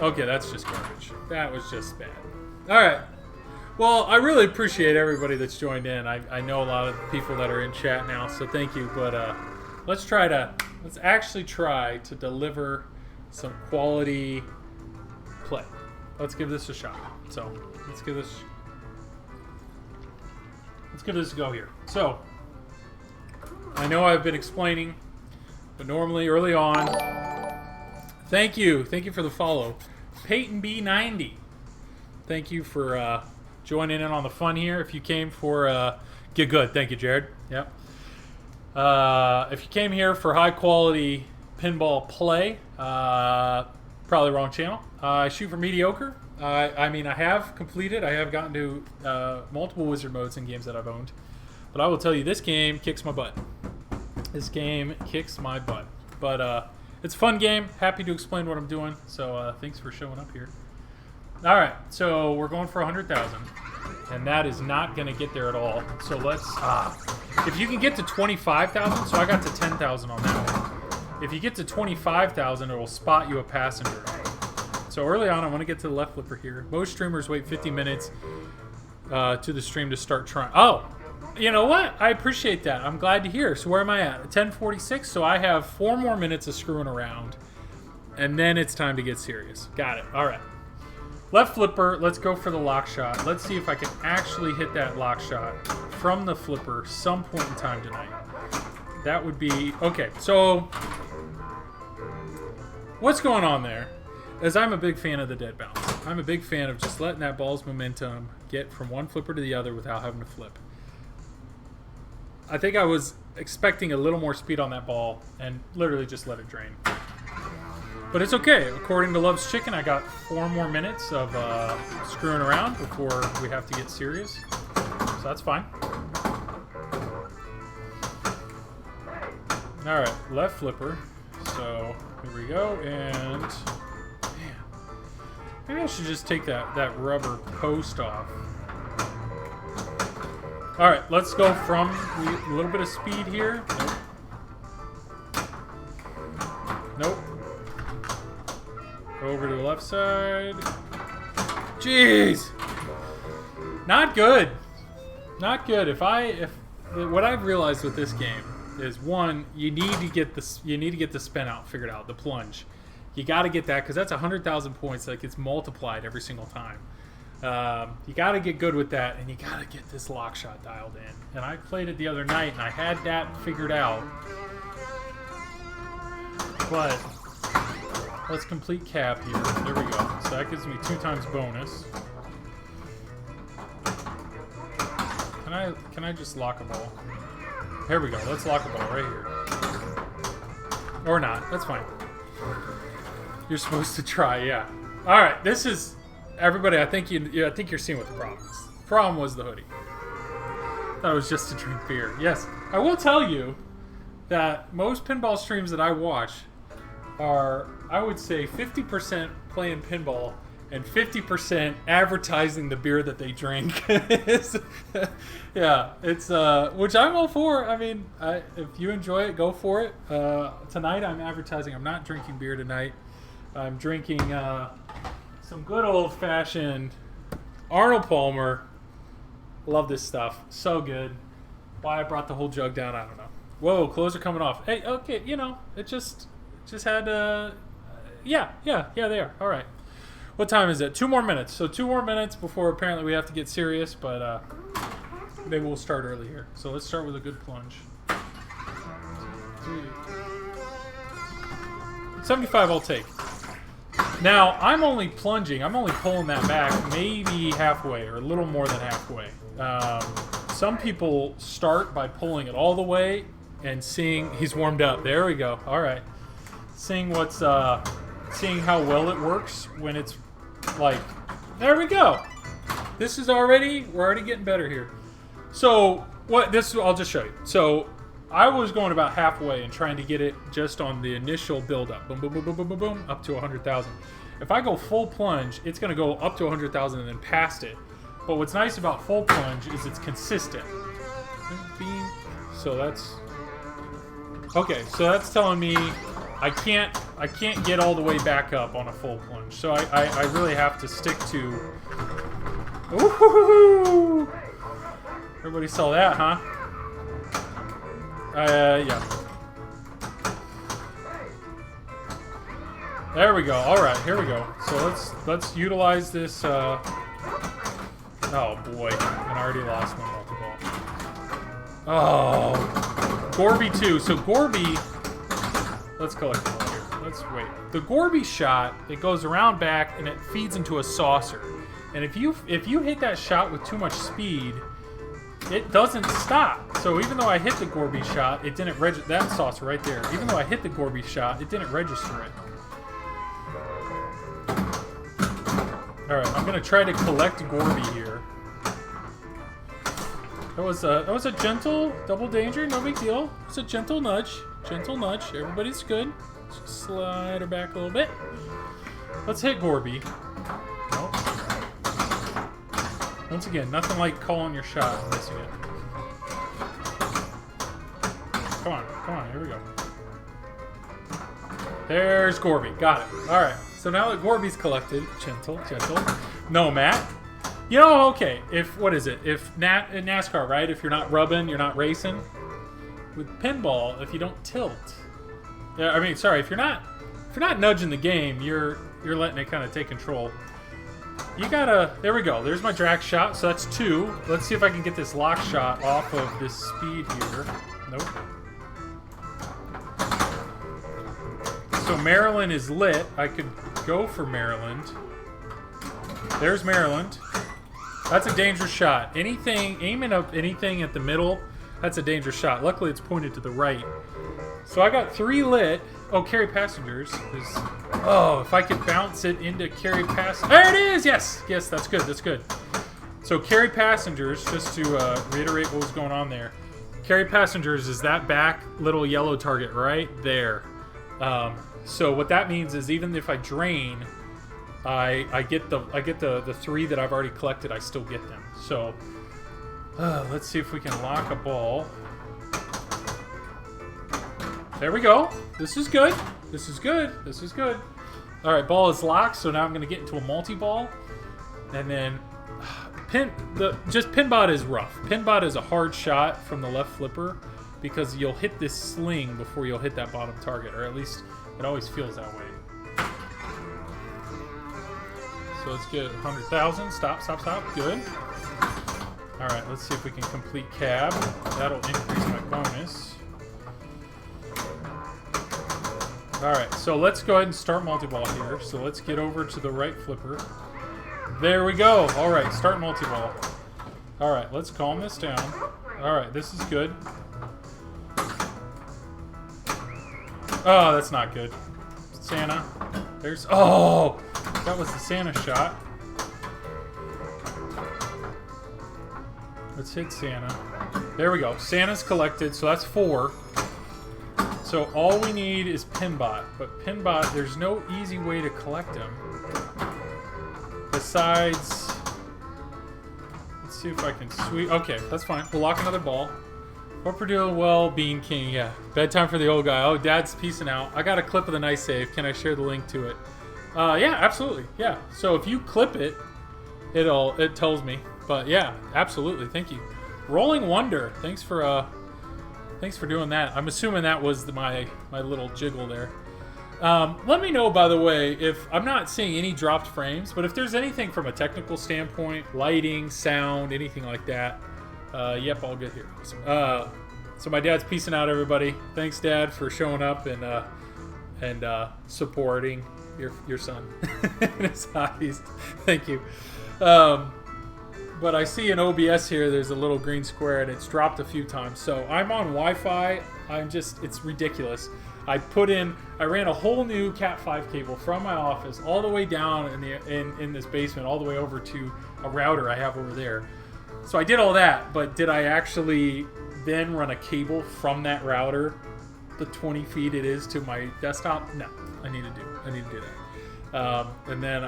Okay, that's just garbage. That was just bad. All right. Well, I really appreciate everybody that's joined in. I know a lot of people that are in chat now, so thank you. But let's actually try to deliver some quality play. Let's give this a shot. So let's give this a go here. So I know I've been explaining, but normally early on. Thank you for the follow, Peyton B90. Thank you for joining in on the fun here. If you came for get good, thank you, Jared. Yep. If you came here for high quality pinball play, probably wrong channel. I shoot for mediocre. I mean, I have completed. I have gotten to multiple wizard modes in games that I've owned, but I will tell you, this game kicks my butt. This game kicks my butt. But it's a fun game. Happy to explain what I'm doing. So thanks for showing up here. All right, so we're going for 100,000, and that is not going to get there at all. So let's, if you can get to 25,000, so I got to 10,000 on that one. If you get to 25,000, it will spot you a passenger. So early on, I want to get to the left flipper here. Most streamers wait 50 minutes to the stream to start trying. Oh, you know what? I appreciate that. I'm glad to hear. So where am I at? 10:46. So I have 4 more minutes of screwing around, and then it's time to get serious. Got it. All right. Left flipper. Let's go for the lock shot. Let's see if I can actually hit that lock shot from the flipper some point in time tonight. That would be okay. So what's going on there is I'm a big fan of the dead bounce. I'm a big fan of just letting that ball's momentum get from one flipper to the other without having to flip. I think I was expecting a little more speed on that ball and literally just let it drain. But it's okay. According to Love's Chicken, I got 4 more minutes of screwing around before we have to get serious. So that's fine. All right, left flipper. So here we go, and man, maybe I should just take that rubber post off. All right, let's go from a little bit of speed here. Nope. Go over to the left side. Jeez, not good. Not good. What I've realized with this game is, one, you need to get the spin out figured out, the plunge. You got to get that, because that's 100,000 points that gets multiplied every single time. You got to get good with that, and you got to get this lock shot dialed in. And I played it the other night, and I had that figured out. But let's complete cap here. There we go. So that gives me 2 times bonus. Can I just lock a ball? Here we go. Let's lock a ball right here. Or not. That's fine. You're supposed to try, yeah. All right, this is everybody. I think you're seeing what the problem is. The problem was the hoodie. That was just to drink beer. Yes, I will tell you that most pinball streams that I watch are, I would say, 50% playing pinball and 50% advertising the beer that they drink. Yeah, it's which I'm all for. I mean, if you enjoy it, go for it. Tonight I'm advertising. I'm not drinking beer tonight. I'm drinking some good old-fashioned Arnold Palmer. Love this stuff. So good. Why I brought the whole jug down, I don't know. Whoa, clothes are coming off. Hey, okay, you know, it just had yeah, they are. All right. What time is it? 2 more minutes. So 2 more minutes before apparently we have to get serious, but maybe we'll start early here. So let's start with a good plunge. 75 I'll take. Now, I'm only plunging. I'm only pulling that back maybe halfway or a little more than halfway. Some people start by pulling it all the way and seeing... He's warmed up. There we go. All right. Seeing how well it works when it's like... There we go. This is already... We're already getting better here. So, I'll just show you. So... I was going about halfway and trying to get it just on the initial build-up. Boom, boom, boom, boom, boom, boom, boom, up to 100,000. If I go full plunge, it's going to go up to 100,000 and then past it. But what's nice about full plunge is it's consistent. So that's... Okay, so that's telling me I can't get all the way back up on a full plunge. So I really have to stick to... Ooh! Everybody saw that, huh? Yeah. There we go. All right, here we go. So let's utilize this. Oh boy, and I already lost my multi-ball. Oh, Gorby too. So Gorby, let's collect them all here. Let's wait. The Gorby shot, it goes around back and it feeds into a saucer. And if you hit that shot with too much speed, it doesn't stop. So even though I hit the Gorby shot, it didn't register. That saucer right there. Even though I hit the Gorby shot, it didn't register it. All right, I'm gonna try to collect Gorby here. That was a gentle double danger, no big deal. It's a gentle nudge. Gentle nudge. Everybody's good. Just slide her back a little bit. Let's hit Gorby. Nope. Once again, nothing like calling your shot and missing it. Come on, here we go. There's Gorby, got it. All right, so now that Gorby's collected, gentle. No, Matt. You know, okay, what is it? If in NASCAR, right? If you're not rubbing, you're not racing. With pinball, if you don't tilt, yeah, I mean, sorry, if you're not nudging the game, you're letting it kind of take control. You gotta... There we go. There's my drag shot. So that's 2. Let's see if I can get this lock shot off of this speed here. Nope. So Maryland is lit. I could go for Maryland. There's Maryland. That's a dangerous shot. Aiming up anything at the middle, that's a dangerous shot. Luckily, it's pointed to the right. So I got 3 lit. Oh, carry passengers is... Oh, if I could bounce it into carry passengers... There it is! Yes! Yes, that's good. That's good. So carry passengers, just to reiterate what was going on there. Carry passengers is that back little yellow target right there. So what that means is even if I drain, I get the 3 that I've already collected. I still get them. So let's see if we can lock a ball. There we go. This is good. This is good. This is good. All right, ball is locked, so now I'm going to get into a multi-ball. And then Pinbot is rough. Pinbot is a hard shot from the left flipper because you'll hit this sling before you'll hit that bottom target, or at least it always feels that way. So let's get 100,000. Stop. Good. All right, let's see if we can complete cab. That'll increase my bonus. Alright, so let's go ahead and start multi-ball here. So let's get over to the right flipper. There we go. Alright, start multi-ball. All right, let's calm this down. All right, this is good. Oh, that's not good. Santa. There's... Oh! That was the Santa shot. Let's hit Santa. There we go. Santa's collected, so that's 4. So all we need is Pinbot. But Pinbot, there's no easy way to collect him. Besides... Let's see if I can sweep... Okay, that's fine. We'll lock another ball. Hope we're doing well, Bean King. Yeah. Bedtime for the old guy. Oh, Dad's peacing out. I got a clip of the nice save. Can I share the link to it? Yeah, absolutely. Yeah. So if you clip it, it tells me. But yeah, absolutely. Thank you. Rolling Wonder. Thanks for doing that. I'm assuming that was my little jiggle there. Let me know, by the way, if I'm not seeing any dropped frames, but if there's anything from a technical standpoint, lighting, sound, anything like that. Yep, all good here. Awesome. So my dad's peacing out, everybody. Thanks, Dad, for showing up and supporting your son in his hobbies. Thank you. But I see in OBS here, there's a little green square, and it's dropped a few times. So I'm on Wi-Fi. It's ridiculous. I ran a whole new Cat 5 cable from my office all the way down in this basement, all the way over to a router I have over there. So I did all that, but did I actually then run a cable from that router, the 20 feet it is, to my desktop? No, I need to do that. And then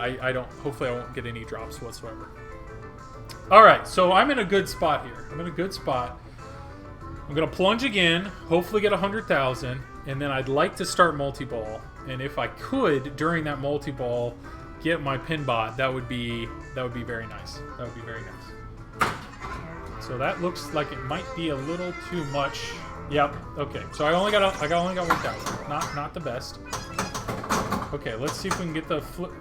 hopefully I won't get any drops whatsoever. All right, so I'm in a good spot here. I'm going to plunge again, hopefully get 100,000, and then I'd like to start multi-ball. And if I could, during that multi-ball, get my Pinbot, that would be very nice. That would be very nice. So that looks like it might be a little too much. Yep. Okay. So I only got 1,000. Not the best. Okay. Let's see if we can get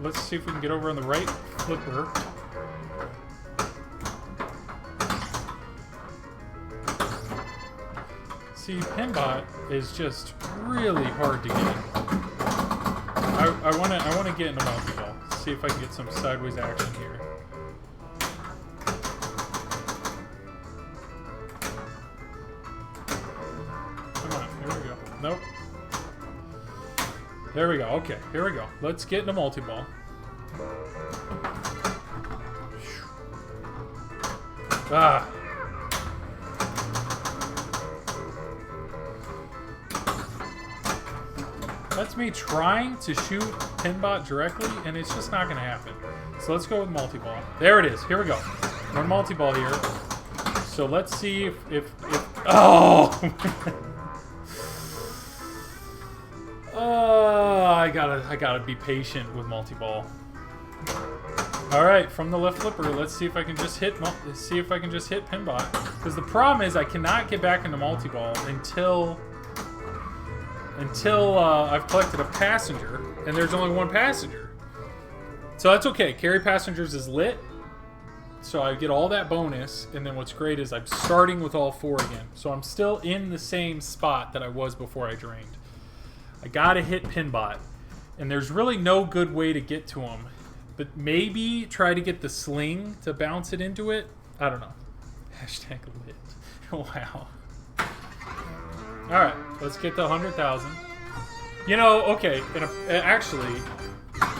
let's see if we can get over on the right flipper. See, Pinbot is just really hard to get. I want to get into multi-ball. See if I can get some sideways action here. Nope. There we go. Okay, here we go. Let's get into multi-ball. Ah. That's me trying to shoot Pinbot directly, and it's just not going to happen. So let's go with multi-ball. There it is. Here we go. We're multi-ball here. So let's see if oh! I gotta be patient with multi-ball. All right, from the left flipper, let's see if I can just hit Pinbot. Because the problem is I cannot get back into multi-ball until I've collected a passenger, and there's only one passenger. So that's okay. Carry passengers is lit, so I get all that bonus, and then what's great is I'm starting with all 4 again. So I'm still in the same spot that I was before I drained. I gotta hit Pinbot, and there's really no good way to get to him. But maybe try to get the sling to bounce it into it. I don't know. Hashtag lit. Wow. Alright, let's get to 100,000. You know, okay, actually,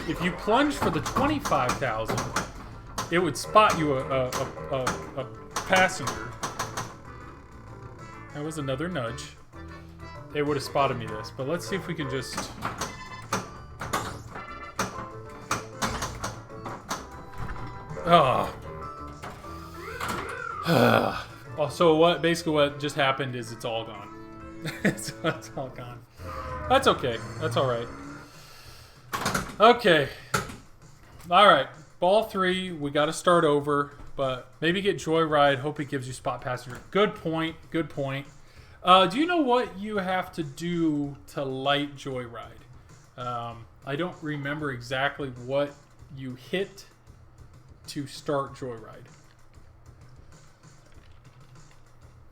if you plunge for the 25,000, it would spot you a passenger. That was another nudge. It would have spotted me this, but let's see if we can just... Oh. So basically what just happened is it's all gone. it's all gone. That's okay. That's all right. Okay. All right. Ball 3. We got to start over, but maybe get Joyride. Hope it gives you spot passenger. Good point. Good point. Do you know what you have to do to light Joyride? I don't remember exactly what you hit to start Joyride.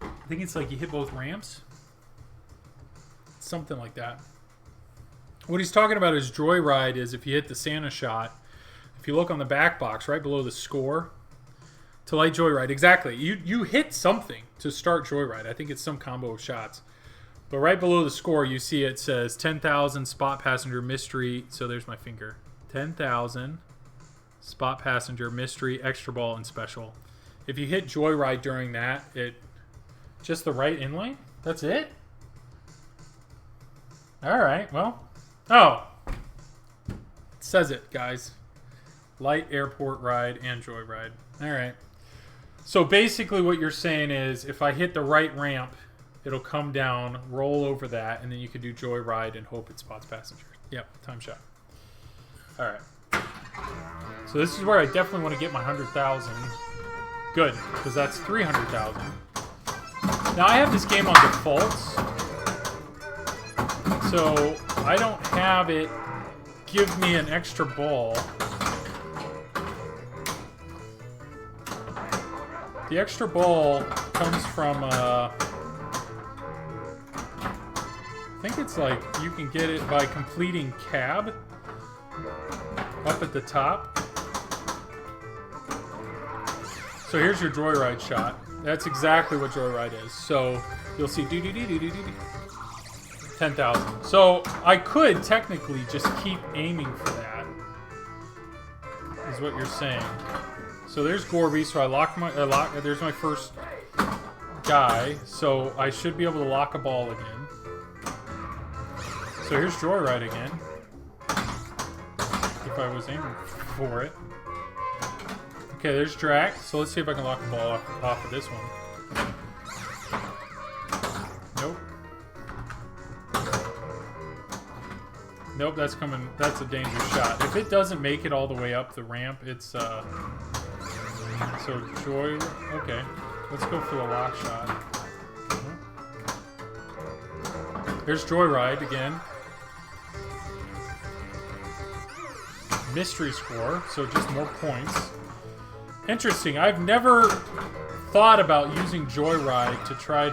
I think it's like you hit both ramps. Something like that. What he's talking about is Joyride is if you hit the Santa shot, if you look on the back box right below the score, To light Joyride, exactly. You hit something to start Joyride. I think it's some combo of shots. But right below the score, you see it says 10,000 spot passenger mystery. So there's my finger. 10,000 spot passenger mystery extra ball and special. If you hit Joyride during that, it just the right inlane. That's it. All right. Well, it says it, guys. Light airport ride and Joyride. All right. So basically what you're saying is if I hit the right ramp, it'll come down, roll over that, and then you can do Joyride and hope it spots passengers. Yep, time shot. All right. So this is where I definitely want to get my 100,000. Good, because that's 300,000. Now I have this game on defaults, so I don't have it give me an extra ball. The extra ball comes from, I think it's like you can get it by completing cab up at the top. So here's your Joyride shot. That's exactly what Joyride is. So you'll see 10,000. So I could technically just keep aiming for that, is what you're saying. So there's Gorby. So I lock my there's my first guy. So I should be able to lock a ball again. So here's Joyride again. If I was aiming for it. Okay, there's Drac. So let's see if I can lock the ball off of this one. Nope. Nope, that's coming. That's a dangerous shot. If it doesn't make it all the way up the ramp, it's so Joy. Okay, let's go for the lock shot. There's Joyride again. Mystery score, so just more points. Interesting. I've never thought about using Joyride to try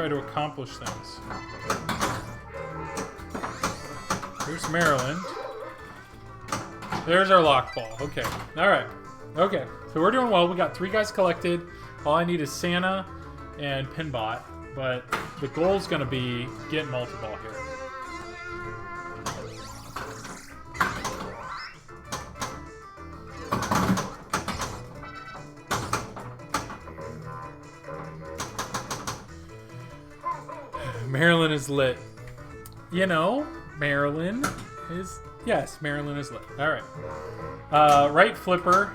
to accomplish things. Here's Maryland. There's our lock ball. Okay. All right. Okay. So we're doing well. We got 3 guys collected. All I need is Santa and Pinbot, but the goal's going to be getting multi-ball here. Maryland is lit. You know, Maryland is... Yes, Maryland is lit. All right. Right flipper.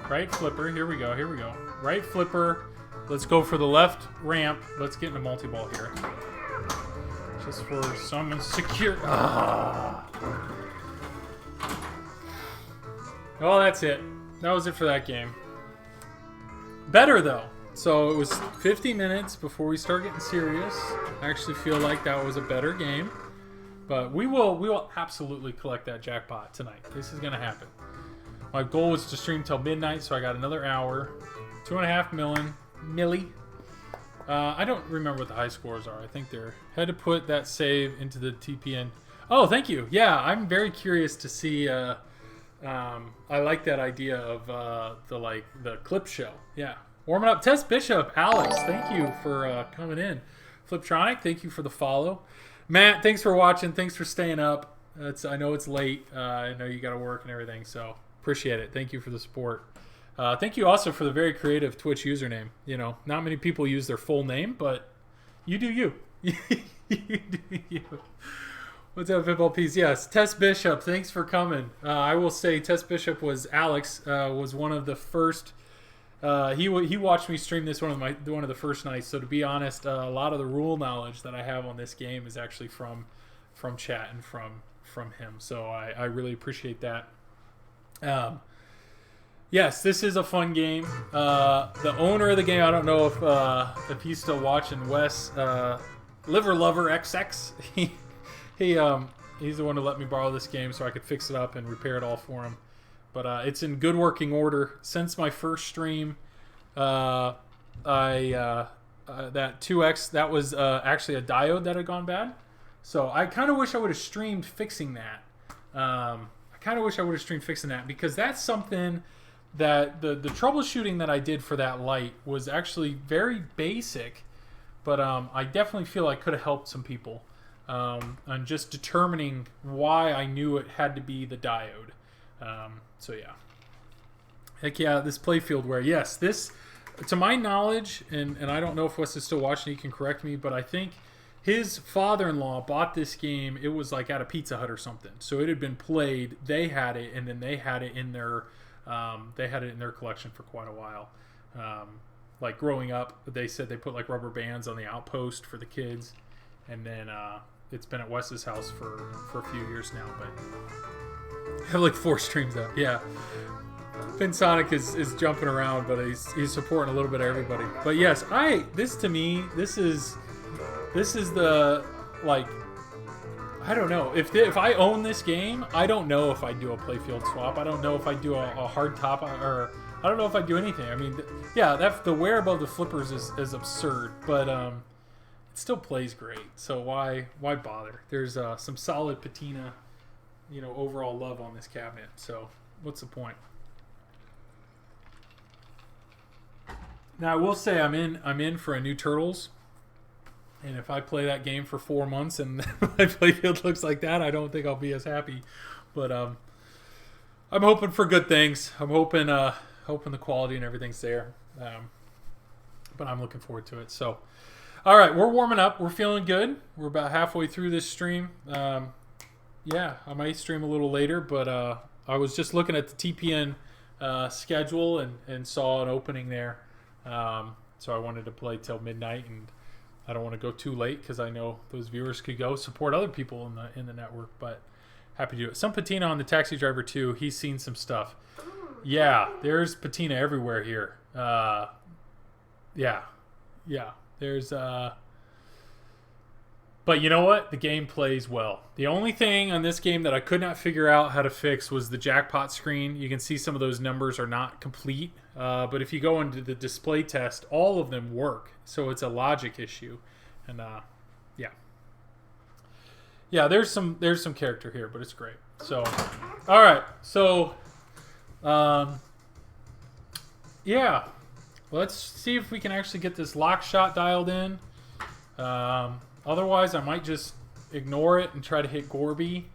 Right flipper. Here we go. Here we go. Right flipper. Let's go for the left ramp. Let's get into multi-ball here. Just for some secure... Well, that's it. That was it for that game. Better, though. So it was 50 minutes before we start getting serious. I actually feel like that was a better game. But we will absolutely collect that jackpot tonight. This is going to happen. My goal was to stream till midnight, so I got another hour. 2.5 milli. I don't remember what the high scores are. I think they're... Had to put that save into the TPN. Oh, thank you. Yeah, I'm very curious to see... I like that idea of the clip show. Yeah. Warming up. Tess Bishop. Alex, thank you for coming in. Fliptronic, thank you for the follow. Matt, thanks for watching. Thanks for staying up. I know it's late. I know you got to work and everything, so appreciate it. Thank you for the support. Thank you also for the very creative Twitch username. You know, not many people use their full name, but you do you. You do you. What's up, Pinball Piece? Yes, Tess Bishop, thanks for coming. I will say Tess Bishop was was one of the first... he watched me stream this one of the first nights. So to be honest, a lot of the rule knowledge that I have on this game is actually from chat and from him. So I really appreciate that. Yes, this is a fun game. The owner of the game, I don't know if he's still watching, Wes Liver Lover XX. He's the one who let me borrow this game so I could fix it up and repair it all for him. But it's in good working order. Since my first stream, that 2X, that was actually a diode that had gone bad. So I kind of wish I would have streamed fixing that. kind of wish I would have streamed fixing that, because that's something that the troubleshooting that I did for that light was actually very basic, but I definitely feel I could have helped some people on just determining why I knew it had to be the diode. So yeah. Heck yeah, this playfield wear. Yes, this, to my knowledge, and I don't know if Wes is still watching, he can correct me, but I think his father-in-law bought this game. It was like at a Pizza Hut or something. So it had been played, they had it, and then they had it in their collection for quite a while. Like growing up, they said they put like rubber bands on the outpost for the kids, and then it's been at Wes's house for a few years now, but I have like 4 streams up. Yeah. Sonic is jumping around, but he's supporting a little bit of everybody. But yes, to me, this is the, like, I don't know. If I own this game, I don't know if I'd do a playfield swap. I don't know if I'd do a hard top, or I don't know if I'd do anything. I mean, yeah, the wear above the flippers is absurd, but it still plays great. So why bother? There's some solid patina, overall love on this cabinet. So what's the point? Now I will say I'm in for a new Turtles. And if I play that game for 4 months and my playfield looks like that, I don't think I'll be as happy. But I'm hoping for good things. I'm hoping the quality and everything's there. But I'm looking forward to it. So, all right, we're warming up. We're feeling good. We're about halfway through this stream. Yeah, I might stream a little later, but I was just looking at the TPN schedule and saw an opening there. So I wanted to play till midnight, and I don't want to go too late because I know those viewers could go support other people in the network, but happy to do it. Some patina on the Taxi Driver too. He's seen some stuff. Yeah, there's patina everywhere here. Yeah. There's but you know what? The game plays well. The only thing on this game that I could not figure out how to fix was the jackpot screen. You can see some of those numbers are not complete. But if you go into the display test, all of them work. So it's a logic issue. And yeah, there's some character here, but it's great. So, all right. So, yeah, let's see if we can actually get this lock shot dialed in. Otherwise, I might just ignore it and try to hit Gorby.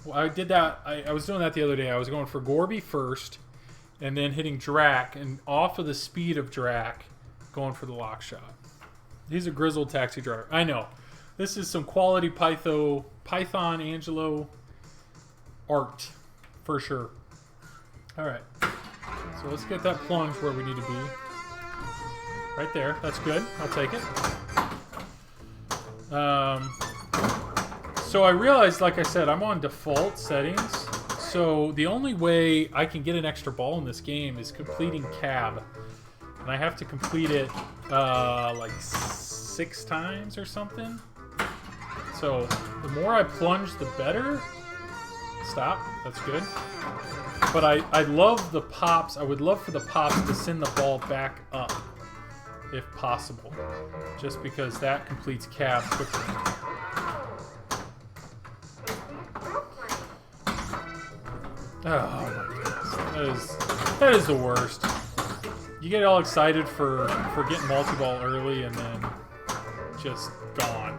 Well, I did that. I was doing that the other day. I was going for Gorby first, and then hitting Drac, and off of the speed of Drac, going for the lock shot. He's a grizzled Taxi Driver. I know. This is some quality Python Angelo art, for sure. All right. So let's get that plunge where we need to be. Right there. That's good. I'll take it. So I realized, like I said, I'm on default settings. So the only way I can get an extra ball in this game is completing cab. And I have to complete it like 6 times or something. So the more I plunge, the better. Stop. That's good. But I love the pops. I would love for the pops to send the ball back up, if possible. Just because that completes cab quickly. Oh my goodness. That is the worst. You get all excited for getting multi-ball early and then just gone.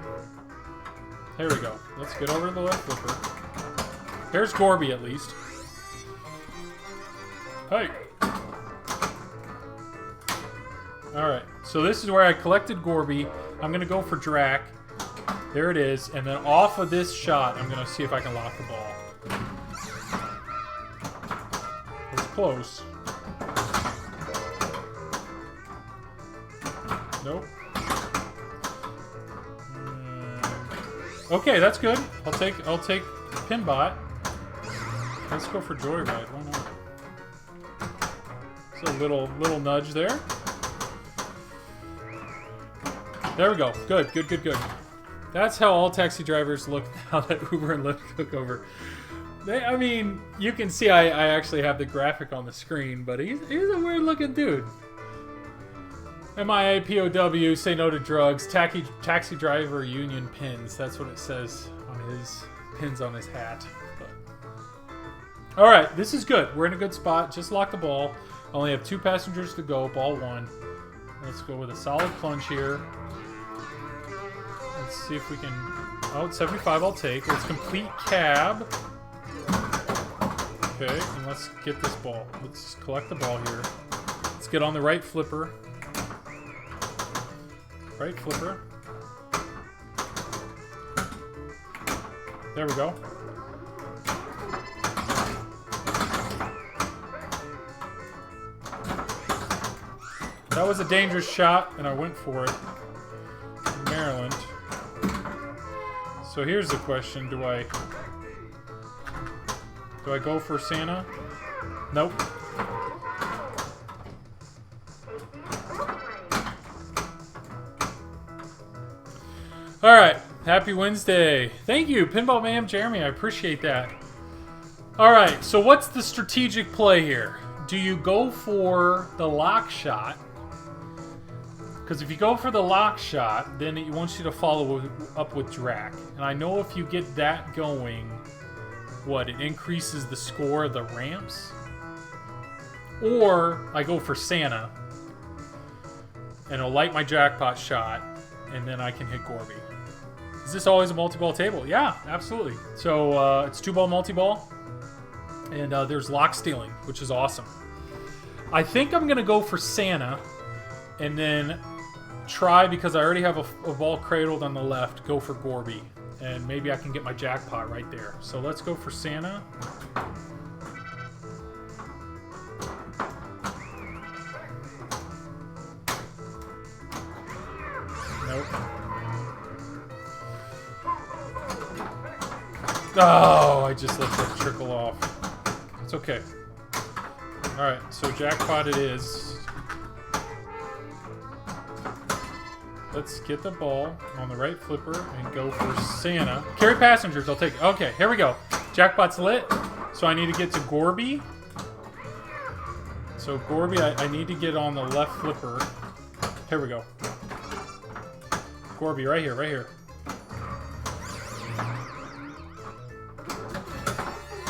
There we go. Let's get over to the left flipper. There's Gorby at least. Hey. Alright, so this is where I collected Gorby. I'm going to go for Drac. There it is. And then off of this shot, I'm going to see if I can lock the ball. It's close. Nope. Okay, that's good. I'll take Pinbot. Let's go for Joyride. Why not? It's a little nudge there. There we go. Good. That's how all taxi drivers look now that Uber and Lyft took over. I mean, you can see I actually have the graphic on the screen, but he's a weird-looking dude. MIAPOW, say no to drugs, taxi driver union pins. That's what it says on his pins on his hat. But All right, this is good. We're in a good spot. Just lock the ball. Only have 2 passengers to go. Ball 1. Let's go with a solid plunge here. Let's see if we can... Oh, it's 75 I'll take. Let's complete cab. Okay, and let's get this ball. Let's collect the ball here. Let's get on the right flipper. Right flipper. There we go. That was a dangerous shot, and I went for it. Maryland. So here's the question: do I go for Santa? Nope. All right. Happy Wednesday. Thank you, Pinball Ma'am Jeremy. I appreciate that. All right. So what's the strategic play here? Do you go for the lock shot? Because if you go for the lock shot, then it wants you to follow up with Drac. And I know if you get that going, it increases the score of the ramps? Or I go for Santa, and it'll light my jackpot shot, and then I can hit Gorby. Is this always a multi-ball table? Yeah, absolutely. So it's 2-ball multi-ball, and there's lock stealing, which is awesome. I think I'm going to go for Santa, and then try, because I already have a ball cradled on the left, go for Gorby. And maybe I can get my jackpot right there. So let's go for Santa. Nope. Oh, I just let that trickle off. It's okay. Alright, so jackpot it is. Let's get the ball on the right flipper and go for Santa. Carry passengers, I'll take it. Okay, here we go. Jackpot's lit. So I need to get to Gorby. So Gorby, I need to get on the left flipper. Here we go. Gorby, right here, right here.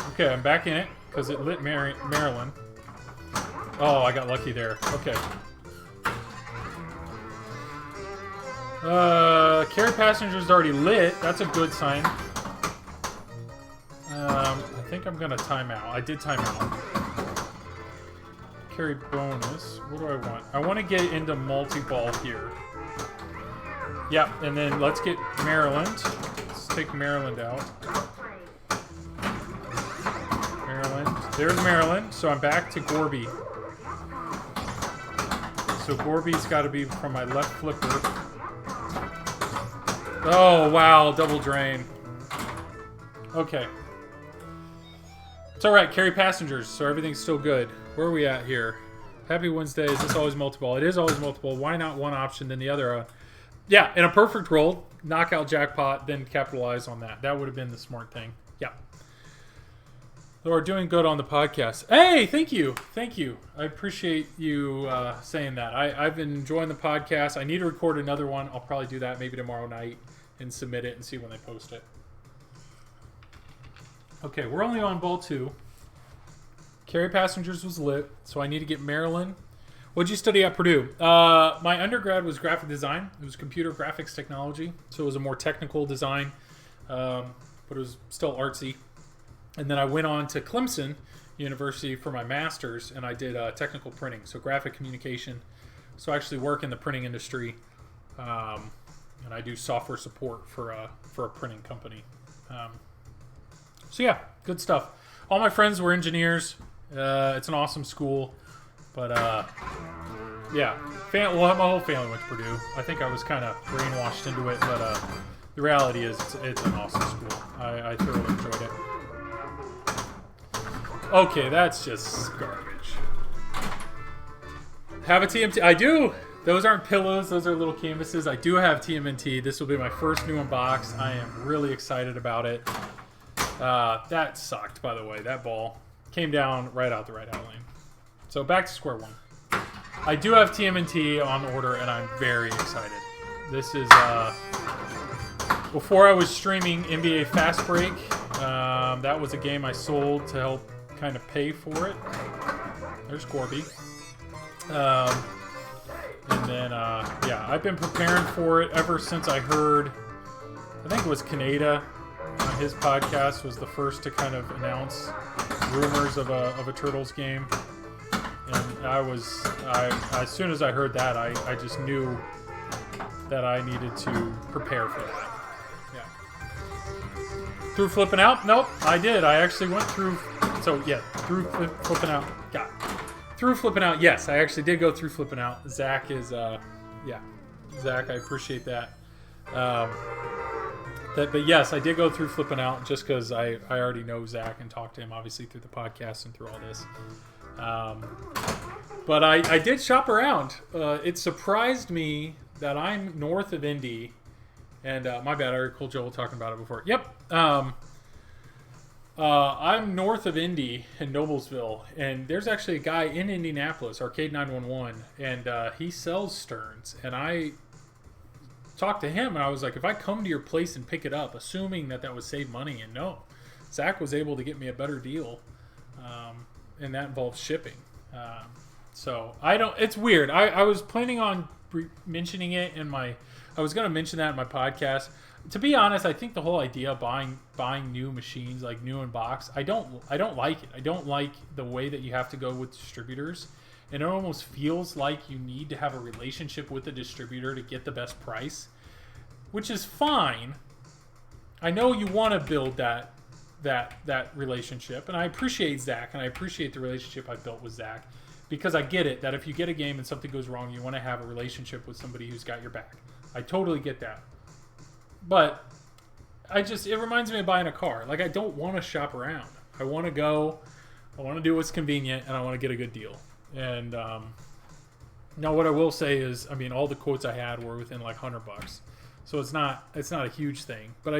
Okay, I'm back in it because it lit Maryland. Oh, I got lucky there. Okay. Carry passengers already lit. That's a good sign. I think I'm gonna time out. I did time out. Carry bonus. What do I want? I want to get into multi-ball here. Yep, and then let's get Maryland. Let's take Maryland out. Maryland. There's Maryland. So I'm back to Gorby. So Gorby's got to be from my left flipper. Oh, wow. Double drain. Okay. It's alright. Carry passengers, so everything's still good. Where are we at here? Happy Wednesday. Is this always multiple? It is always multiple. Why not one option than the other? Yeah, in a perfect roll, knockout jackpot, then capitalize on that. That would have been the smart thing. Yeah. So we're doing good on the podcast. Hey, thank you. Thank you. I appreciate you saying that. I've been enjoying the podcast. I need to record another one. I'll probably do that maybe tomorrow night and submit it and see when they post it. Okay, we're only on ball 2. Carry passengers was lit, so I need to get Maryland. What'd you study at Purdue? My undergrad was graphic design. It was computer graphics technology, so it was a more technical design, but it was still artsy. And then I went on to Clemson University for my master's, and I did technical printing, so graphic communication. So I actually work in the printing industry, and I do software support for a printing company. So yeah, good stuff. All my friends were engineers. It's an awesome school, but yeah, my whole family went to Purdue. I think I was kind of brainwashed into it, but the reality is it's an awesome school. I thoroughly enjoyed it. Okay, that's just garbage. Have a TMT? I do. Those aren't pillows. Those are little canvases. I do have TMNT. This will be my first new unbox. I am really excited about it. That sucked, by the way. That ball came down right out the right out lane. So back to square one. I do have TMNT on order, and I'm very excited. This is before I was streaming NBA Fast Break. That was a game I sold to help kind of pay for it. There's Corby. And then, yeah, I've been preparing for it ever since I heard, I think it was Kaneda on his podcast was the first to kind of announce rumors of a Turtles game. And as soon as I heard that, I just knew that I needed to prepare for that. Yeah. Through flipping out? Nope, I did. I actually went through, so yeah, through flipping out. Got it. Through flipping out, yes, I actually did go through flipping out. Zach is, yeah, Zach, I appreciate that. But yes, I did go through flipping out just because I already know Zach and talked to him, obviously, through the podcast and through all this. But I did shop around. It surprised me that I'm north of Indy, and my bad, I heard Cole Joel talking about it before. Yep. I'm north of Indy in Noblesville, and there's actually a guy in Indianapolis, Arcade 911, and he sells Stearns. And I talked to him, and I was like, if I come to your place and pick it up, assuming that would save money, and no, Zach was able to get me a better deal, and that involves shipping. So I don't. It's weird. I was planning on mentioning it in my. I was going to mention that in my podcast. To be honest, I think the whole idea of buying new machines, like new in box, I don't like it. I don't like the way that you have to go with distributors. And it almost feels like you need to have a relationship with the distributor to get the best price, which is fine. I know you want to build that relationship, and I appreciate Zach, and I appreciate the relationship I built with Zach, because I get it that if you get a game and something goes wrong, you want to have a relationship with somebody who's got your back. I totally get that. But it reminds me of buying a car. Like, I don't want to shop around. I want to go, I want to do what's convenient, and I want to get a good deal. And now what I will say is, I mean, all the quotes I had were within like $100. So it's not a huge thing. But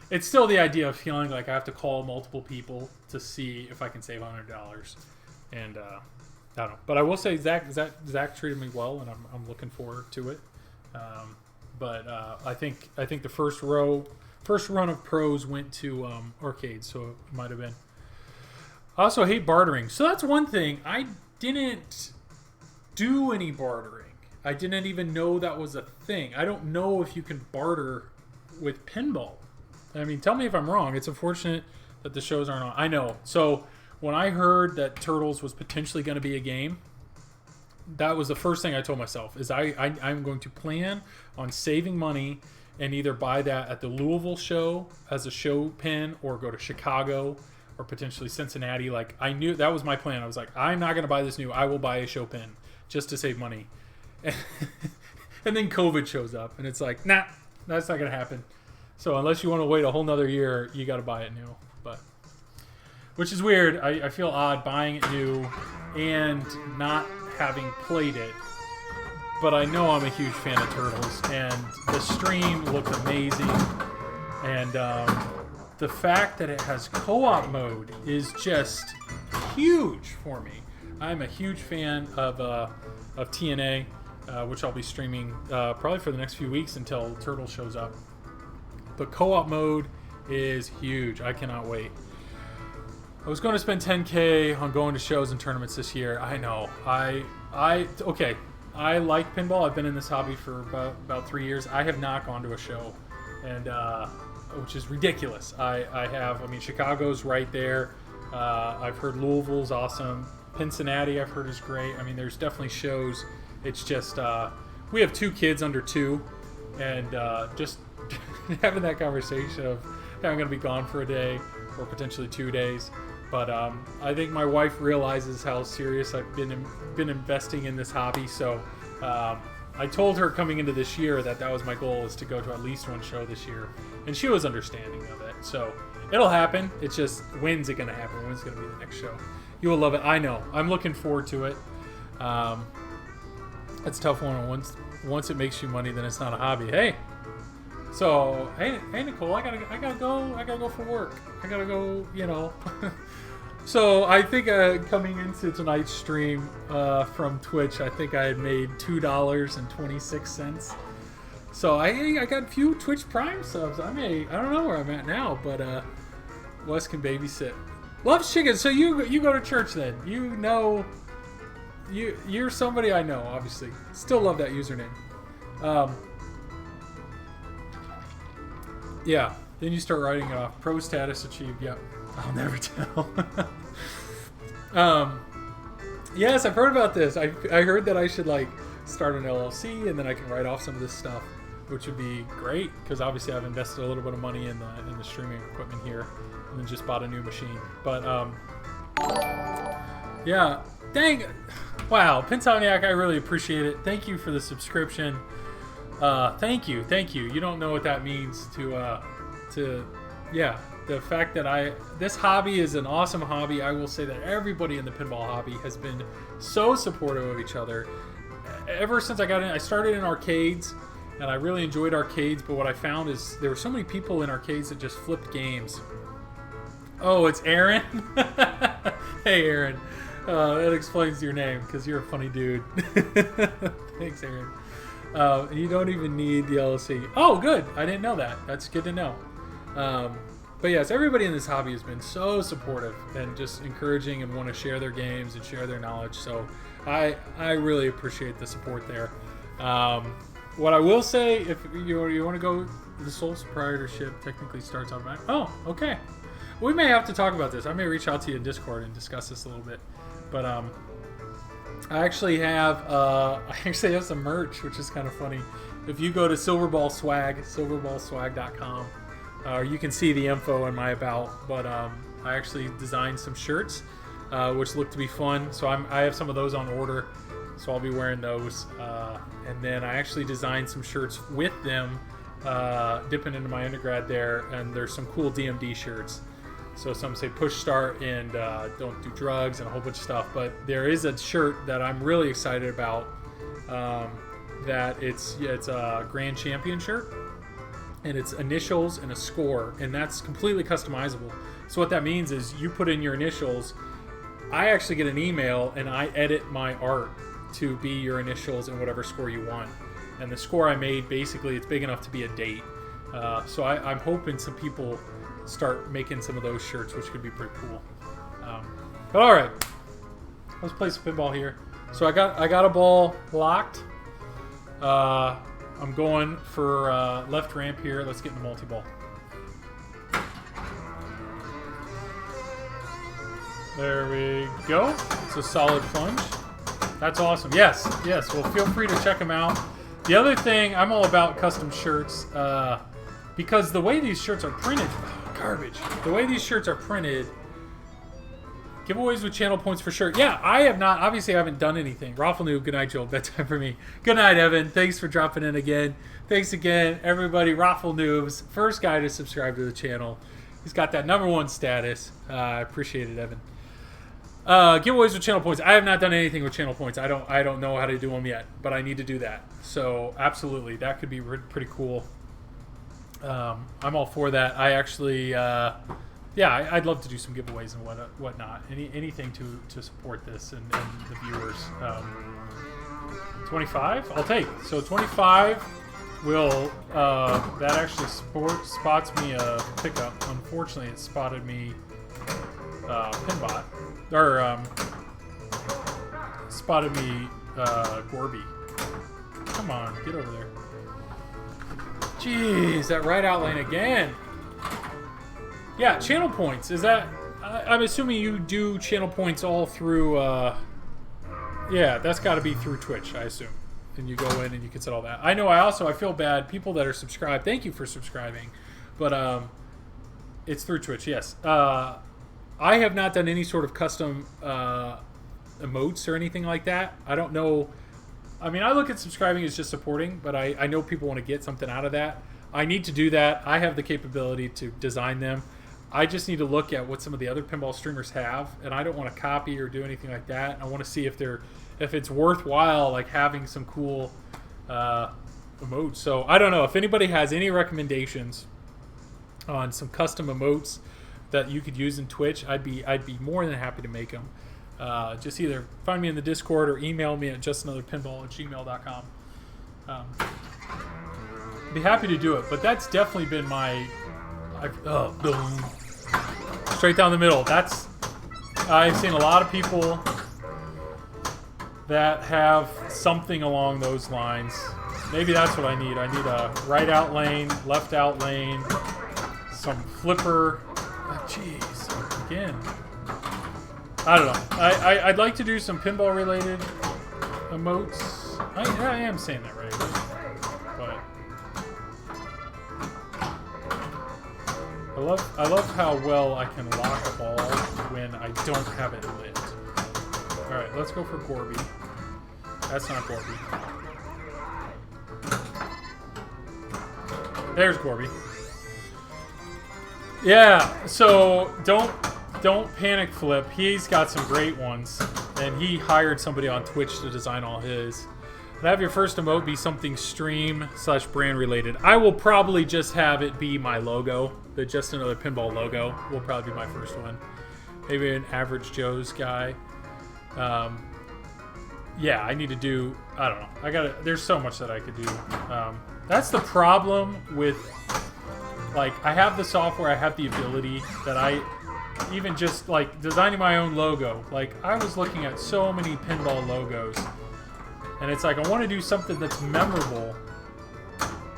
it's still the idea of feeling like I have to call multiple people to see if I can save $100. And I don't know. But I will say Zach treated me well, and I'm looking forward to it. But I think the first run of pros went to arcades, so it might have been. I also hate bartering. So that's one thing. I didn't do any bartering. I didn't even know that was a thing. I don't know if you can barter with pinball. I mean, tell me if I'm wrong. It's unfortunate that the shows aren't on. I know. So when I heard that Turtles was potentially going to be a game, that was the first thing I told myself, is I'm going to plan on saving money and either buy that at the Louisville show as a show pin or go to Chicago or potentially Cincinnati. Like, I knew that was my plan. I was like, I'm not going to buy this new. I will buy a show pin just to save money. And then COVID shows up, and it's like, nah, that's not going to happen. So unless you want to wait a whole nother year, you got to buy it new. But which is weird. I feel odd buying it new and not having played it, but I know I'm a huge fan of Turtles, and the stream looked amazing, and the fact that it has co-op mode is just huge for me. I'm a huge fan of TNA, which I'll be streaming probably for the next few weeks until Turtles shows up. But co-op mode is huge. I cannot wait. I was going to spend $10K on going to shows and tournaments this year. I know. Okay. I like pinball. I've been in this hobby for about 3 years. I have not gone to a show, and which is ridiculous. I have. I mean, Chicago's right there. I've heard Louisville's awesome. Cincinnati, I've heard, is great. I mean, there's definitely shows. It's just we have 2 kids under 2, and just having that conversation of, hey, I'm going to be gone for a day or potentially 2 days. But I think my wife realizes how serious I've been investing in this hobby. So I told her coming into this year that was my goal, is to go to at least one show this year. And she was understanding of it. So it'll happen. It's just, when's it going to happen? When's going to be the next show? You will love it. I know. I'm looking forward to it. It's a tough one. Once it makes you money, then it's not a hobby. Hey. So, hey Nicole, I gotta go for work. I gotta go, So I think coming into tonight's stream from Twitch, I think I had made $2.26. So I got a few Twitch Prime subs. I don't know where I'm at now, but Wes can babysit Loves chicken. So you go to church then. You know, you're somebody I know. Obviously, still love that username. Yeah. Then you start writing it off. Pro status achieved. Yep. I'll never tell. Yes, I've heard about this. I heard that I should like start an LLC and then I can write off some of this stuff, which would be great because obviously I've invested a little bit of money in the streaming equipment here and then just bought a new machine. But yeah, dang, wow, Pinsomniac, I really appreciate it. Thank you for the subscription. Thank you. You don't know what that means to yeah. The fact that this hobby is an awesome hobby. I will say that everybody in the pinball hobby has been so supportive of each other. Ever since I got in, I started in arcades, and I really enjoyed arcades, but what I found is there were so many people in arcades that just flipped games. Oh, it's Aaron? Hey, Aaron. That explains your name, because you're a funny dude. Thanks, Aaron. You don't even need the LLC. Oh, good. I didn't know that. That's good to know. But yes, everybody in this hobby has been so supportive and just encouraging and want to share their games and share their knowledge. So I really appreciate the support there. What I will say, if you want to go, the sole proprietorship technically starts automatically. Oh, okay. We may have to talk about this. I may reach out to you in Discord and discuss this a little bit. But I actually have some merch, which is kind of funny. If you go to silverballswag.com. You can see the info in my about, but I actually designed some shirts, which look to be fun. So I have some of those on order, so I'll be wearing those. And then I actually designed some shirts with them, dipping into my undergrad there, and there's some cool DMD shirts. So some say push start and don't do drugs and a whole bunch of stuff. But there is a shirt that I'm really excited about. That it's a grand champion shirt. And it's initials and a score, and that's completely customizable. So what that means is you put in your initials, I actually get an email, and I edit my art to be your initials and whatever score you want. And the score I made, basically, it's big enough to be a date. So I'm hoping some people start making some of those shirts, which could be pretty cool. But all right, let's play some pinball here. So I got a ball locked. I'm going for left ramp here. Let's get in the multi-ball. There we go. It's a solid plunge. That's awesome. Yes. Well, feel free to check them out. The other thing, I'm all about custom shirts because the way these shirts are printed, garbage. The way these shirts are printed, giveaways with channel points for sure. Yeah, I have not. Obviously, I haven't done anything. Raffle Noob, good night, Joel. Bedtime for me. Good night, Evan. Thanks for dropping in again. Thanks again, everybody. Raffle Noob's first guy to subscribe to the channel. He's got that #1 status. I appreciate it, Evan. Giveaways with channel points. I have not done anything with channel points. I don't know how to do them yet, but I need to do that. So absolutely, that could be pretty cool. I'm all for that. I actually. Yeah, I'd love to do some giveaways and whatnot. Anything to support this and the viewers. 25, I'll take. So 25 will that actually spots me a pickup. Unfortunately, it spotted me Pinbot or spotted me Gorby. Come on, get over there. Jeez, that right out lane again. Yeah, channel points. Is that... I'm assuming you do channel points all through... yeah, that's got to be through Twitch, I assume. And you go in and you can set all that. I know, I feel bad. People that are subscribed, thank you for subscribing. But it's through Twitch, yes. I have not done any sort of custom emotes or anything like that. I don't know... I mean, I look at subscribing as just supporting, but I know people want to get something out of that. I need to do that. I have the capability to design them. I just need to look at what some of the other pinball streamers have, and I don't want to copy or do anything like that. I want to see if it's worthwhile, like having some cool emotes. So I don't know if anybody has any recommendations on some custom emotes that you could use in Twitch. I'd be more than happy to make them. Just either find me in the Discord or email me at justanotherpinball@gmail.com. Be happy to do it, but that's definitely been my boom, straight down the middle. That's I've seen a lot of people that have something along those lines. Maybe that's what I need. I need a right out lane, left out lane, some flipper. Jeez, again. I don't know. I'd like to do some pinball related emotes. I am saying that right? But I love how well I can lock a ball when I don't have it lit. All right, let's go for Gorby. That's not Gorby. There's Gorby. Yeah. So don't panic flip. He's got some great ones, and he hired somebody on Twitch to design all his. And have your first emote be something stream/brand related. I will probably just have it be my logo. The Just Another Pinball logo will probably be my first one. Maybe an Average Joe's guy. Yeah, I need to do. I don't know. There's so much that I could do. That's the problem with. Like, I have the software. I have the ability that I. Even just like designing my own logo. Like, I was looking at so many pinball logos. And it's like, I want to do something that's memorable,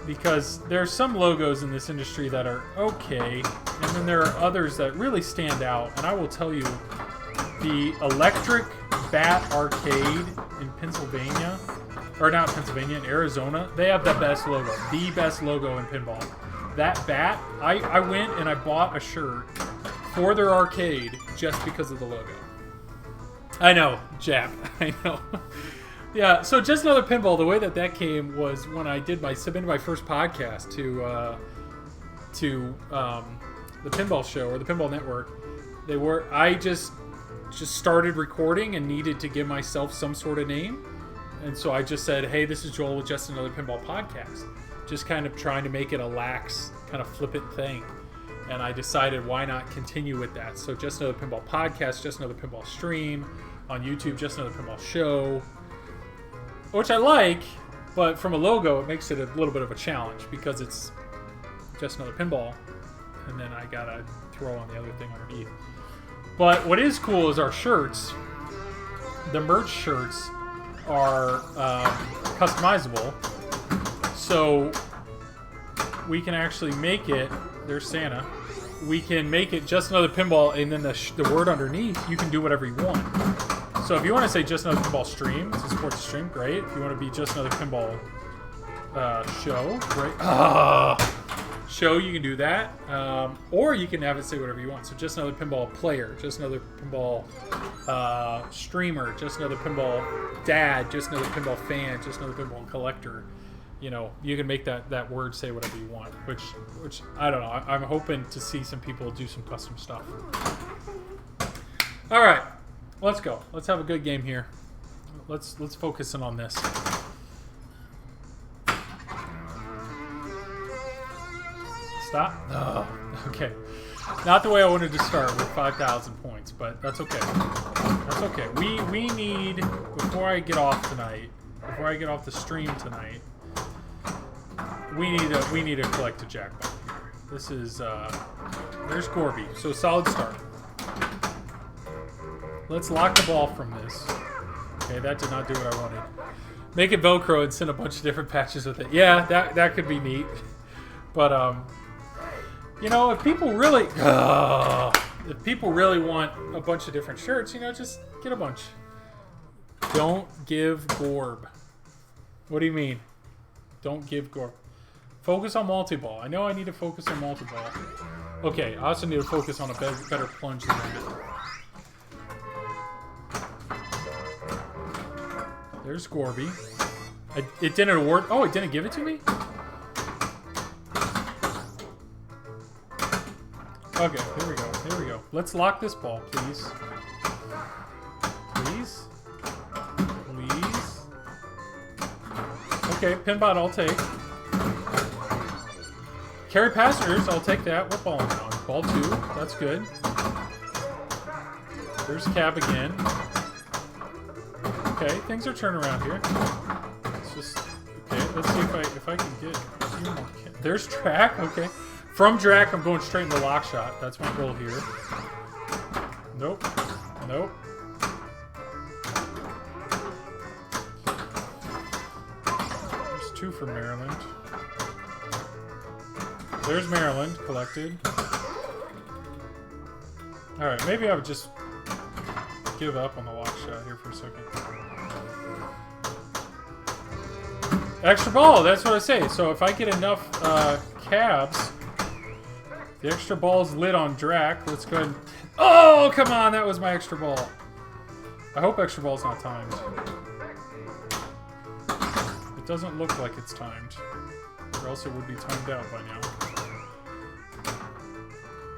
because there's some logos in this industry that are okay, and then there are others that really stand out. And I will tell you, the Electric Bat Arcade in Pennsylvania, or not Pennsylvania, in Arizona, they have the best logo in pinball. That bat, I went and I bought a shirt for their arcade just because of the logo. I know, Jap, I know. Yeah, so Just Another Pinball, the way that came was when I submitted my first podcast to the Pinball Show or the Pinball Network. I just started recording and needed to give myself some sort of name, and so I just said, "Hey, this is Joel with Just Another Pinball Podcast," just kind of trying to make it a lax, kind of flippant thing. And I decided, why not continue with that? So Just Another Pinball Podcast, Just Another Pinball Stream on YouTube, Just Another Pinball Show. Which I like, but from a logo, it makes it a little bit of a challenge because it's Just Another Pinball, and then I gotta throw on the other thing underneath. But what is cool is our shirts. The merch shirts are customizable, so we can actually make it. There's Santa. We can make it Just Another Pinball, and then the word underneath, you can do whatever you want. So if you want to say Just Another Pinball Stream to support the stream, great. If you want to be Just Another Pinball Show, great. Show, you can do that. Or you can have it say whatever you want. So Just Another Pinball Player, Just Another Pinball Streamer, Just Another Pinball Dad, Just Another Pinball Fan, Just Another Pinball Collector. You know, you can make that word say whatever you want. Which I don't know. I'm hoping to see some people do some custom stuff. All right. Let's go. Let's have a good game here. Let's focus in on this. Stop. Oh, okay. Not the way I wanted to start with 5,000 points, but that's okay. That's okay. We need, before I get off tonight, before I get off the stream tonight, we need to collect a jackpot here. This is there's Gorby. So solid start. Let's lock the ball from this. Okay, that did not do what I wanted. Make it Velcro and send a bunch of different patches with it. Yeah, that could be neat. But you know, if people really want a bunch of different shirts, you know, just get a bunch. Don't give Gorb. What do you mean? Don't give Gorb. Focus on multi-ball. I know I need to focus on multi-ball. Okay, I also need to focus on a better plunge than that. There's Gorby. It didn't award. Oh, it didn't give it to me? Okay, here we go. Here we go. Let's lock this ball, please. Please? Please? Okay, pinbot I'll take. Carry passengers, I'll take that. What ball am I on? Ball 2. That's good. There's cab again. Okay, things are turning around here. It's just okay. Let's see if I can get. There's track. Okay, from track I'm going straight into lock shot. That's my goal here. Nope. Nope. There's 2 for Maryland. There's Maryland collected. Alright, maybe I would just give up on the lock shot here for a second. Extra ball, that's what I say. So if I get enough cabs, the extra ball's lit on Drac. Let's go ahead and... Oh, come on, that was my extra ball. I hope extra ball's not timed. It doesn't look like it's timed. Or else it would be timed out by now.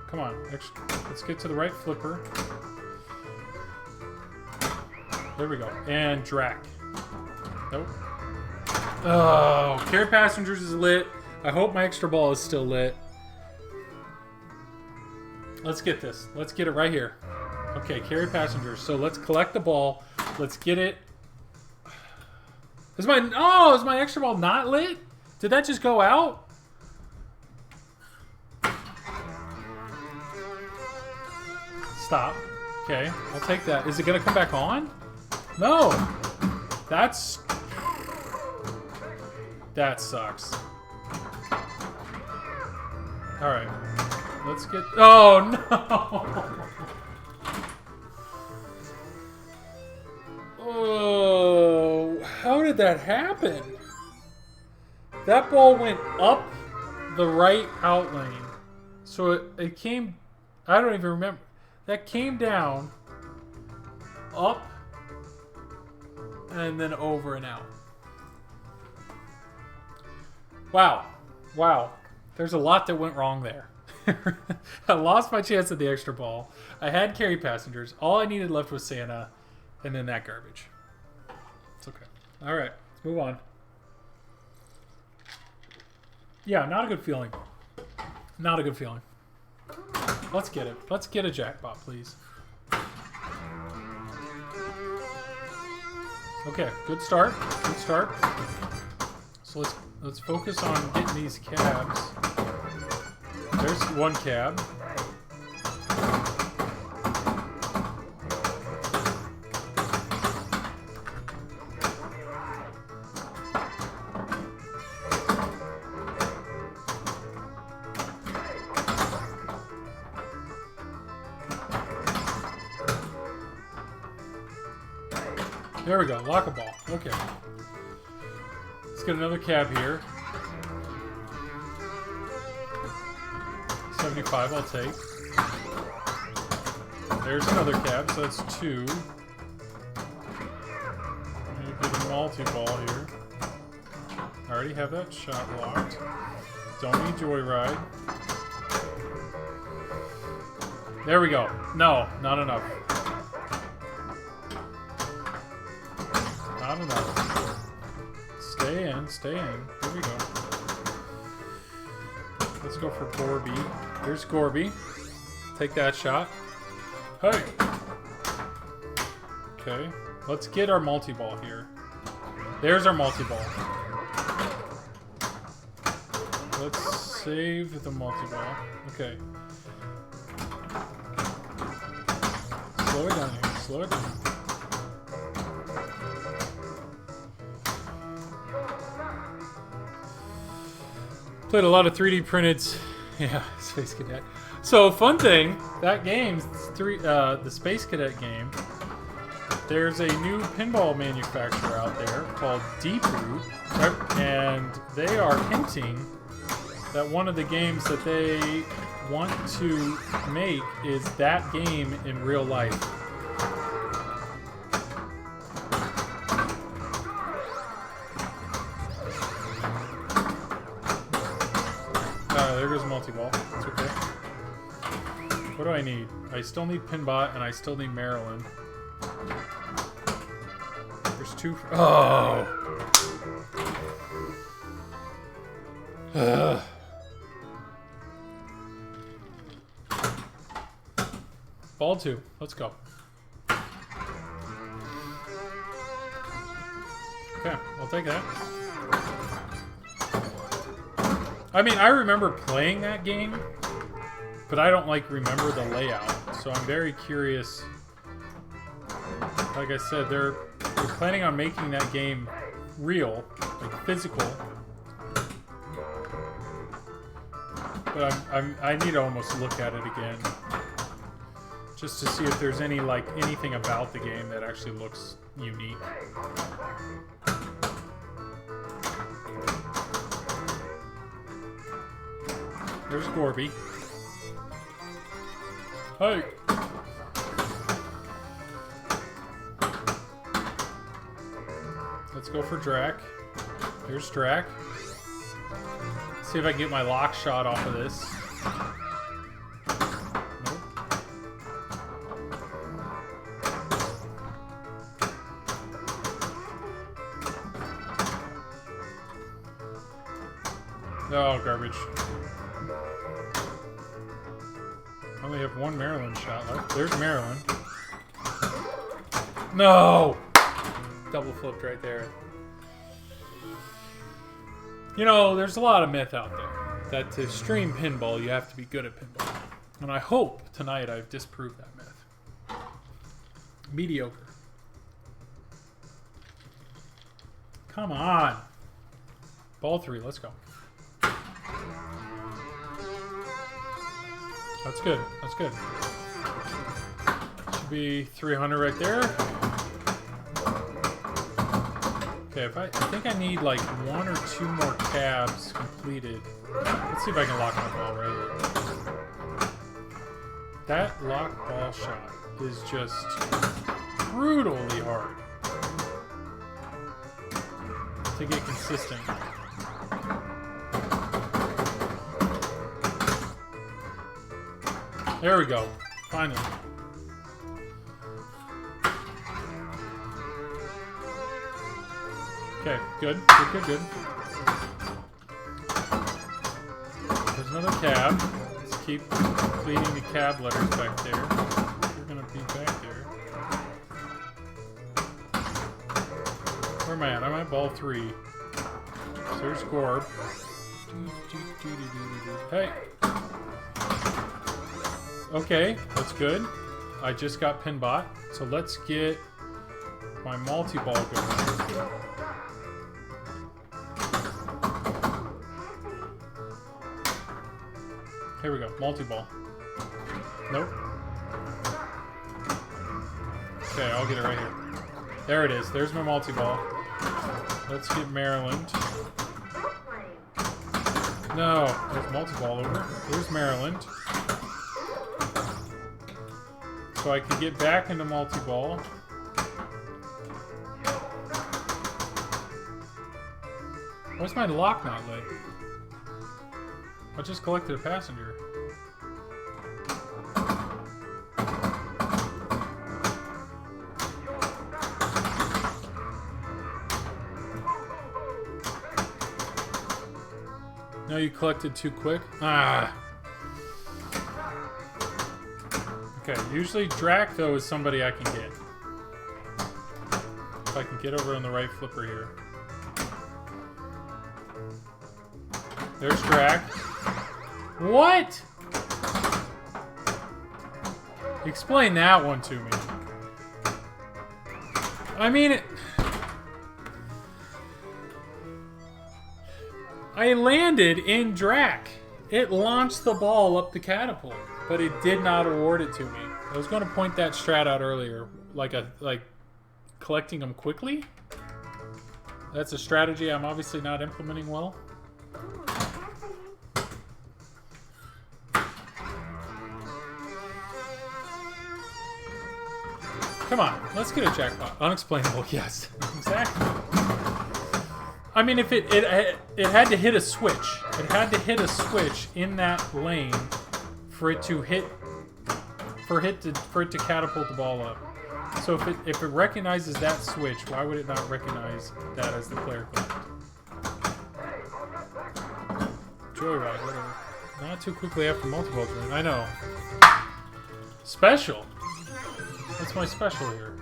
Come on, let's get to the right flipper. There we go. And Drac. Nope. Oh, Carry Passengers is lit. I hope my extra ball is still lit. Let's get this. Let's get it right here. Okay, Carry Passengers. So let's collect the ball. Let's get it. Is my extra ball not lit? Did that just go out? Stop. Okay, I'll take that. Is it gonna come back on? No. That sucks. Alright. Let's get... Oh, no! Oh, how did that happen? That ball went up the right out lane. So it came... I don't even remember. That came down, up, and then over and out. Wow. Wow. There's a lot that went wrong there. I lost my chance at the extra ball. I had Carry Passengers. All I needed left was Santa, and then that garbage. It's okay. All right, let's move on. Yeah, not a good feeling. Not a good feeling. Let's get it. Let's get a jackpot, please. Okay, good start. Good start. So let's focus on getting these cabs. There's 1 cab. There we go. Lock a ball. Okay. Let's get another cab here. 75 I'll take. There's another cab, so that's 2. I'm going to get a multi-ball here. I already have that shot locked. Don't need Joyride. There we go. No, not enough. Not enough. Stay in, stay in. Here we go. Let's go for Gorby. Here's Gorby. Take that shot. Hey! Okay. Let's get our multi-ball here. There's our multi-ball. Let's save the multi-ball. Okay. Slow it down here. Slow it down. Played a lot of 3D printed, yeah, Space Cadet. So fun thing, that game, the Space Cadet game, there's a new pinball manufacturer out there called Deeproot, and they are hinting that one of the games that they want to make is that game in real life. There goes multi-ball. It's okay. What do I need? I still need Pinbot, and I still need Maryland. There's 2... Oh! Ball 2. Let's go. Okay, I'll take that. I mean, I remember playing that game, but I don't, remember the layout. So I'm very curious Like I said, they're planning on making that game real, like physical. But I need to almost look at it again, just to see if there's anything about the game that actually looks unique. There's Gorby. Hey! Let's go for Drac. Here's Drac. See if I can get my lock shot off of this. Nope. Oh, garbage. I only have one Maryland shot left. There's Maryland. No! Double flipped right there. You know, there's a lot of myth out there that to stream pinball, you have to be good at pinball. And I hope tonight I've disproved that myth. Mediocre. Come on. Ball 3, let's go. That's good. That's good. Should be 300 right there. Okay, I think I need like 1 or 2 more cabs completed. Let's see if I can lock my ball right. That lock ball shot is just brutally hard to get consistent. There we go. Finally. Okay, good. Good. There's another cab. Let's keep completing the cab letters back there. We're gonna be back there. Where am I at? I'm at ball 3. So there's Gorb. Hey! Okay, that's good. I just got Pinbot. So let's get my multi-ball going. Here we go, multi-ball. Nope. Okay, I'll get it right here. There it is. There's my multi-ball. Let's get Maryland. No, there's multi-ball over. There's Maryland. So I can get back into multi-ball. Why's my lock not lit? I just collected a passenger. No, you collected too quick? Ah. Okay, usually Drac, though, is somebody I can get. If I can get over on the right flipper here. There's Drac. What? Explain that one to me. I mean, I landed in Drac. It launched the ball up the catapult, but it did not award it to me. I was going to point that strat out earlier, like collecting them quickly. That's a strategy I'm obviously not implementing well. Come on, let's get a jackpot. Unexplainable, yes, exactly. I mean, if it had to hit a switch. It had to hit a switch in that lane for it to catapult the ball up. So if it recognizes that switch, why would it not recognize that as the player collect? Joyride, whatever. Not too quickly after multiple turn. I know. Special. What's my special here?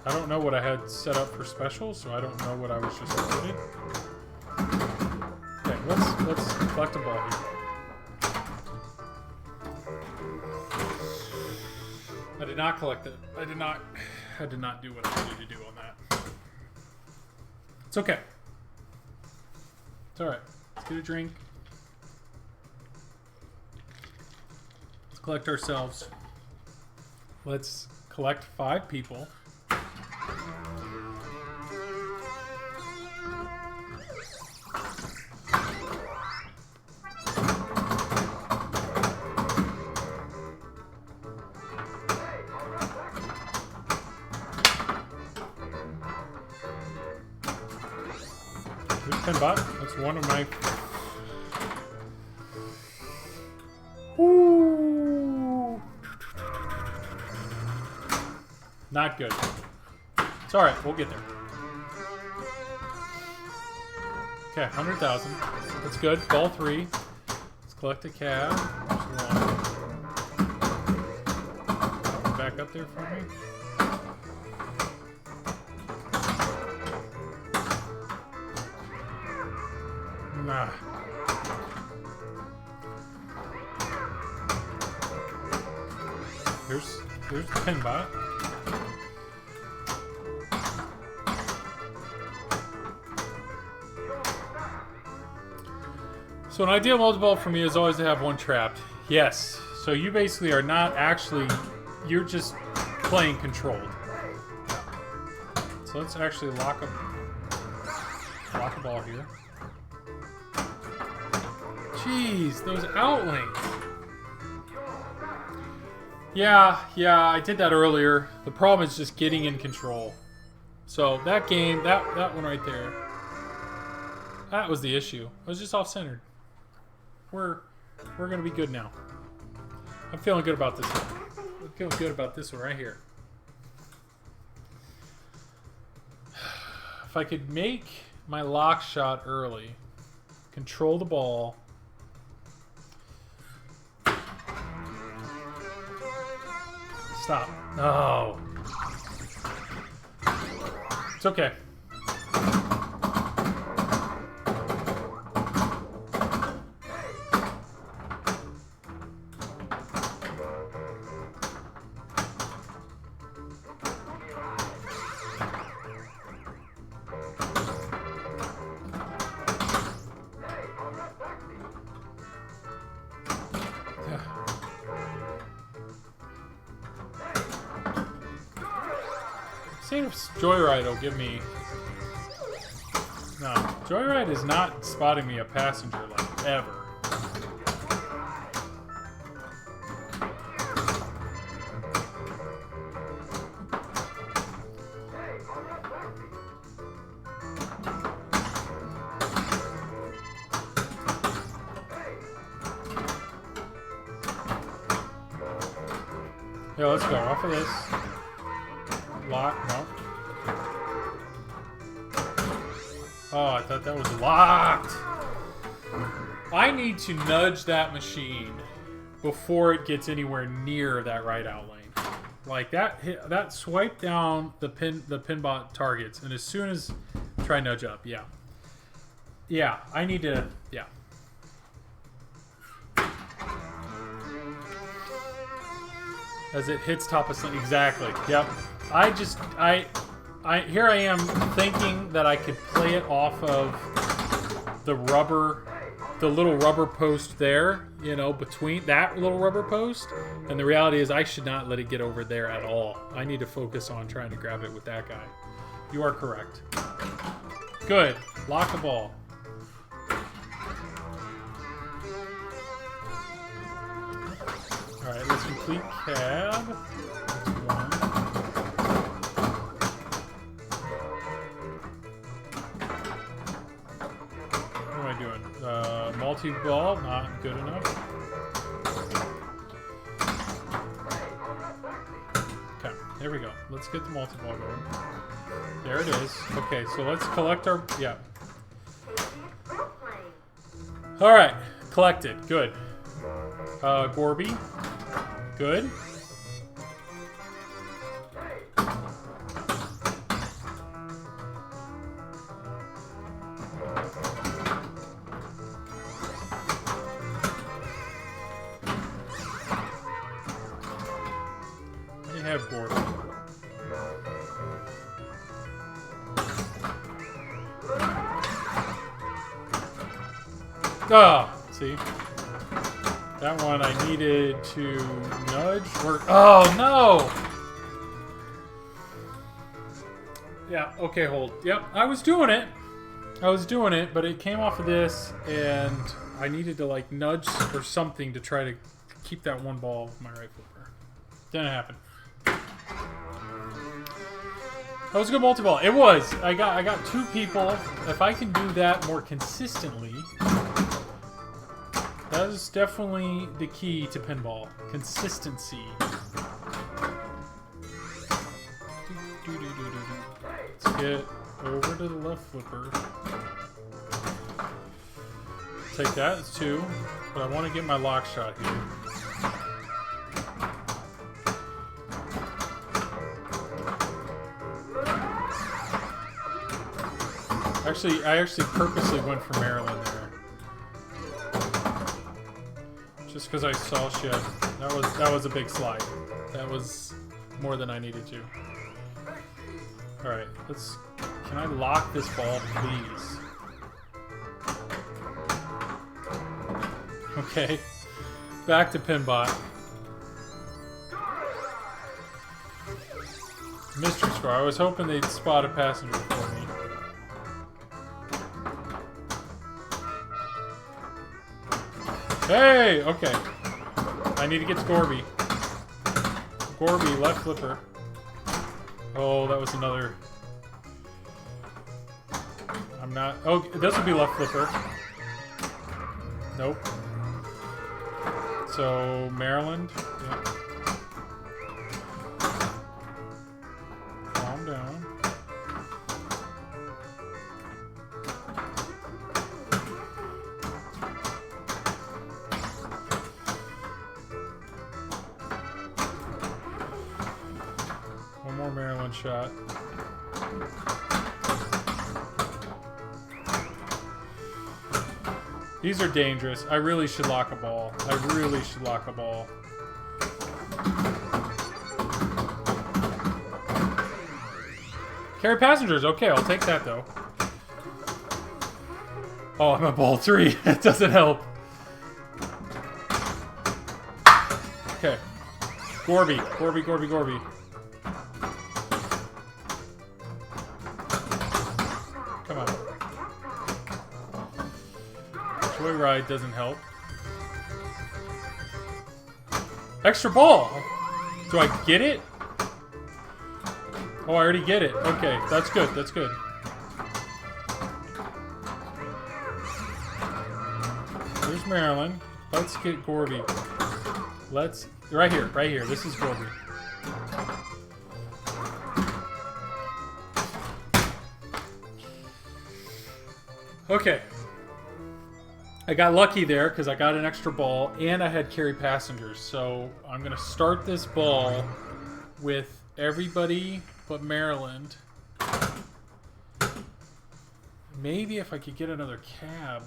I don't know what I had set up for special, so I don't know what I was just loaded. Okay, let's collect a ball here. did not collect it. I did not do what I needed to do on that. It's okay. It's alright. Let's get a drink. Let's collect ourselves. Let's collect 5 people. Pinball. That's one of my. Ooh. Not good. It's alright, we'll get there. Okay, 100,000. That's good. Ball 3. Let's collect a cab. Back up there for me. Nah. Here's the pinball. So an ideal multi-ball for me is always to have one trapped. Yes. So you basically are not actually, you're just playing controlled. So let's actually lock a ball here. Jeez, those outlanes. Yeah, I did that earlier. The problem is just getting in control. So that game, that one right there, that was the issue. I was just off-centered. We're gonna be good now. I'm feeling good about this one. I'm feeling good about this one right here. If I could make my lock shot early, control the ball. Stop. No. It's okay. See if Joyride will give me... No, Joyride is not spotting me a passenger, like, ever. Yeah, let's go off of this. Lock, no. Oh, I thought that was locked. I need to nudge that machine before it gets anywhere near that right out lane. Like that swipe down the pinball targets, and as soon as try nudge up, yeah, I need to, yeah. As it hits top of something, exactly. Yep. Here I am thinking that I could play it off of the little rubber post there, you know, between that little rubber post, and the reality is I should not let it get over there at all. I need to focus on trying to grab it with that guy. You are correct. Good. Lock the ball. Alright, let's complete cab. That's one. What am I doing? Multi-ball, not good enough. Okay, there we go. Let's get the multi-ball going. There it is. Okay, so let's collect our... Yeah. Alright, collected. Good. Gorby. Good. have Gorby. Ah, see? That one I needed to nudge. Oh, no! Yeah, okay, hold. Yep, I was doing it. But it came off of this, and I needed to, like, nudge or something to try to keep that one ball with my right flipper. Didn't happen. That was a good multi-ball. It was. I got 2 people. If I can do that more consistently, that is definitely the key to pinball. Consistency. Let's get over to the left flipper. Take that, it's 2. But I want to get my lock shot here. I actually purposely went for Maryland there. Just because I saw shit. That was a big slide. That was more than I needed to. Alright, can I lock this ball, please? Okay. Back to Pinbot. Mystery score. I was hoping they'd spot a passenger for me. Hey! Okay. I need to get to Gorby. Gorby, left flipper. Oh, that was another... I'm not... Oh, this would be left flipper. Nope. So, Maryland. Yeah. Calm down. One more Maryland shot. These are dangerous. I really should lock a ball. I really should lock a ball. Carry passengers. Okay, I'll take that though. Oh, I'm at ball 3. It doesn't help. Okay. Gorby. Gorby, Gorby, Gorby. Come on. Joyride doesn't help. Extra ball! Do I get it? Oh, I already get it. Okay, that's good, that's good. Here's Maryland. Let's get Gorby. Let's... Right here, right here. This is Gorby. Okay. I got lucky there because I got an extra ball and I had carry passengers. So I'm going to start this ball with everybody but Maryland. Maybe if I could get another cab.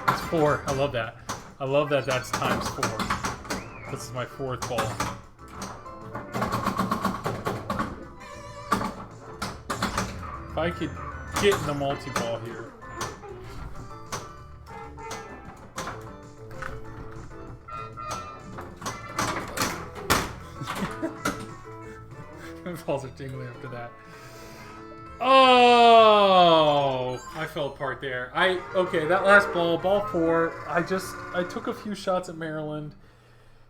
It's 4. I love that. I love that that's times 4. This is my 4th ball. If I could get in the multi-ball here. My balls are tingling after that. Oh, I fell apart there. Okay, that last ball, ball 4, I took a few shots at Maryland.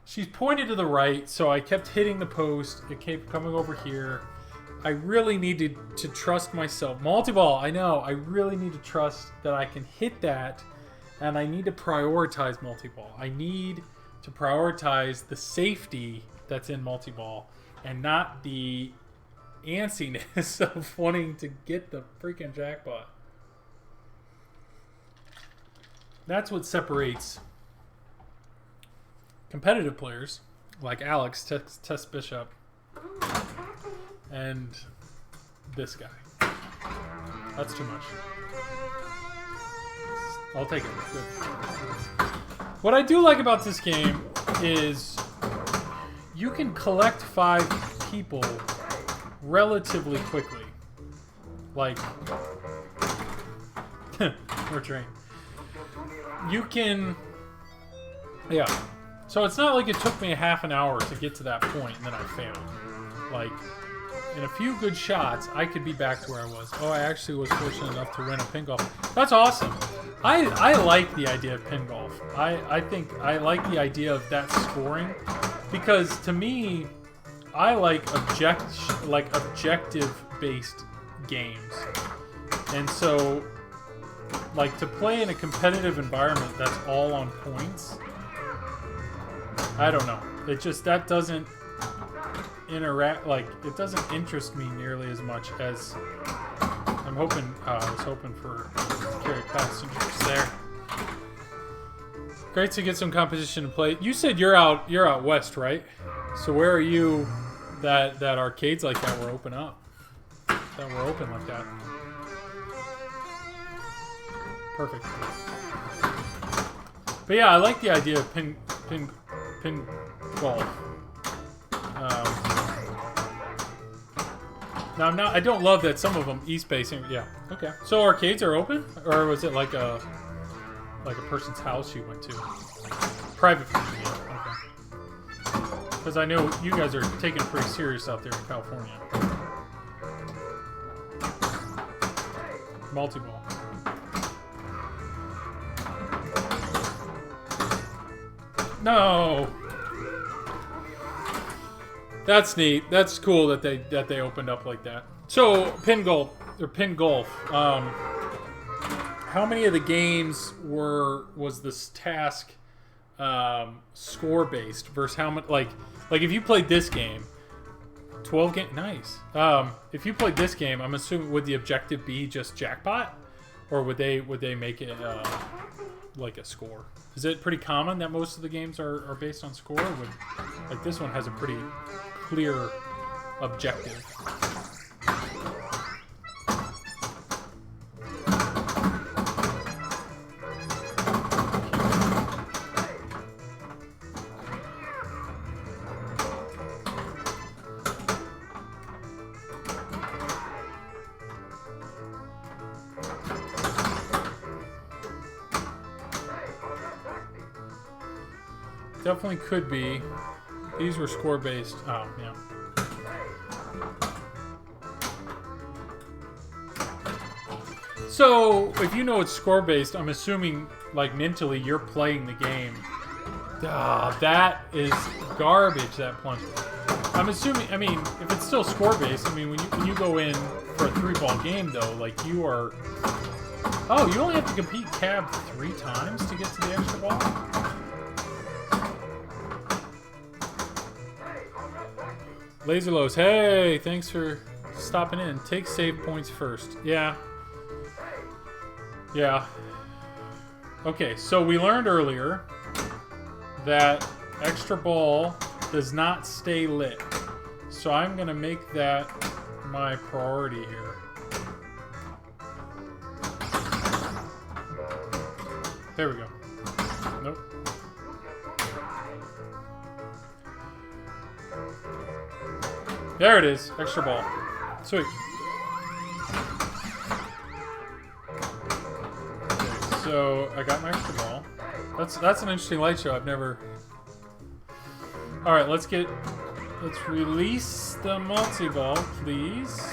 She's pointed to the right, so I kept hitting the post. It kept coming over here. I really needed to trust myself. Multi-ball, I know. I really need to trust that I can hit that, and I need to prioritize multi-ball. I need to prioritize the safety that's in multi-ball and not the antsiness of wanting to get the freaking jackpot. That's what separates competitive players like Alex, Tess Bishop, and this guy. That's too much. I'll take it. Good. What I do like about this game is you can collect 5 people relatively quickly. Like, more train. You can, yeah. So it's not like it took me a half an hour to get to that point and then I failed. Like, in a few good shots, I could be back to where I was. Oh, I actually was fortunate enough to win a pin golf. That's awesome. I like the idea of pin golf. I think I like the idea of that scoring because to me, I like objective-based games. And so, like, to play in a competitive environment that's all on points, I don't know. It just, that doesn't interact, like, it doesn't interest me nearly as much as I'm hoping. I was hoping for carry passengers there. Great to get some competition to play. You said you're out west, right? So where are you that arcades like that were open up? That were open like that. Perfect. But yeah, I like the idea of pin golf. Now I don't love that some of them East facing. Yeah. Okay. So arcades are open, or was it like a person's house you went to? Private. Yeah. Okay. Because I know you guys are taking it pretty serious out there in California. Multi-ball. No. That's neat. That's cool that they opened up like that. So pin golf. How many of the games was this task score based versus how much like if you played this game, 12 game nice. If you played this game, I'm assuming would the objective be just jackpot, or would they make it like a score? Is it pretty common that most of the games are based on score? Like this one has a pretty clear objective. Definitely could be. These were score-based. Oh, yeah. So, if you know it's score-based, I'm assuming, like, mentally, you're playing the game. That is garbage, that plunge. I'm assuming, I mean, if it's still score-based, I mean, when you go in for a 3-ball game, though, like, you are... Oh, you only have to compete cab 3 times to get to the extra ball? Laserlos, hey, thanks for stopping in. Take save points first. Yeah. Yeah. Okay, so we learned earlier that extra ball does not stay lit. So I'm going to make that my priority here. There we go. Nope. There it is. Extra ball. Sweet. Okay, so I got my extra ball. That's an interesting light show. I've never... Alright, let's release the multi-ball, please.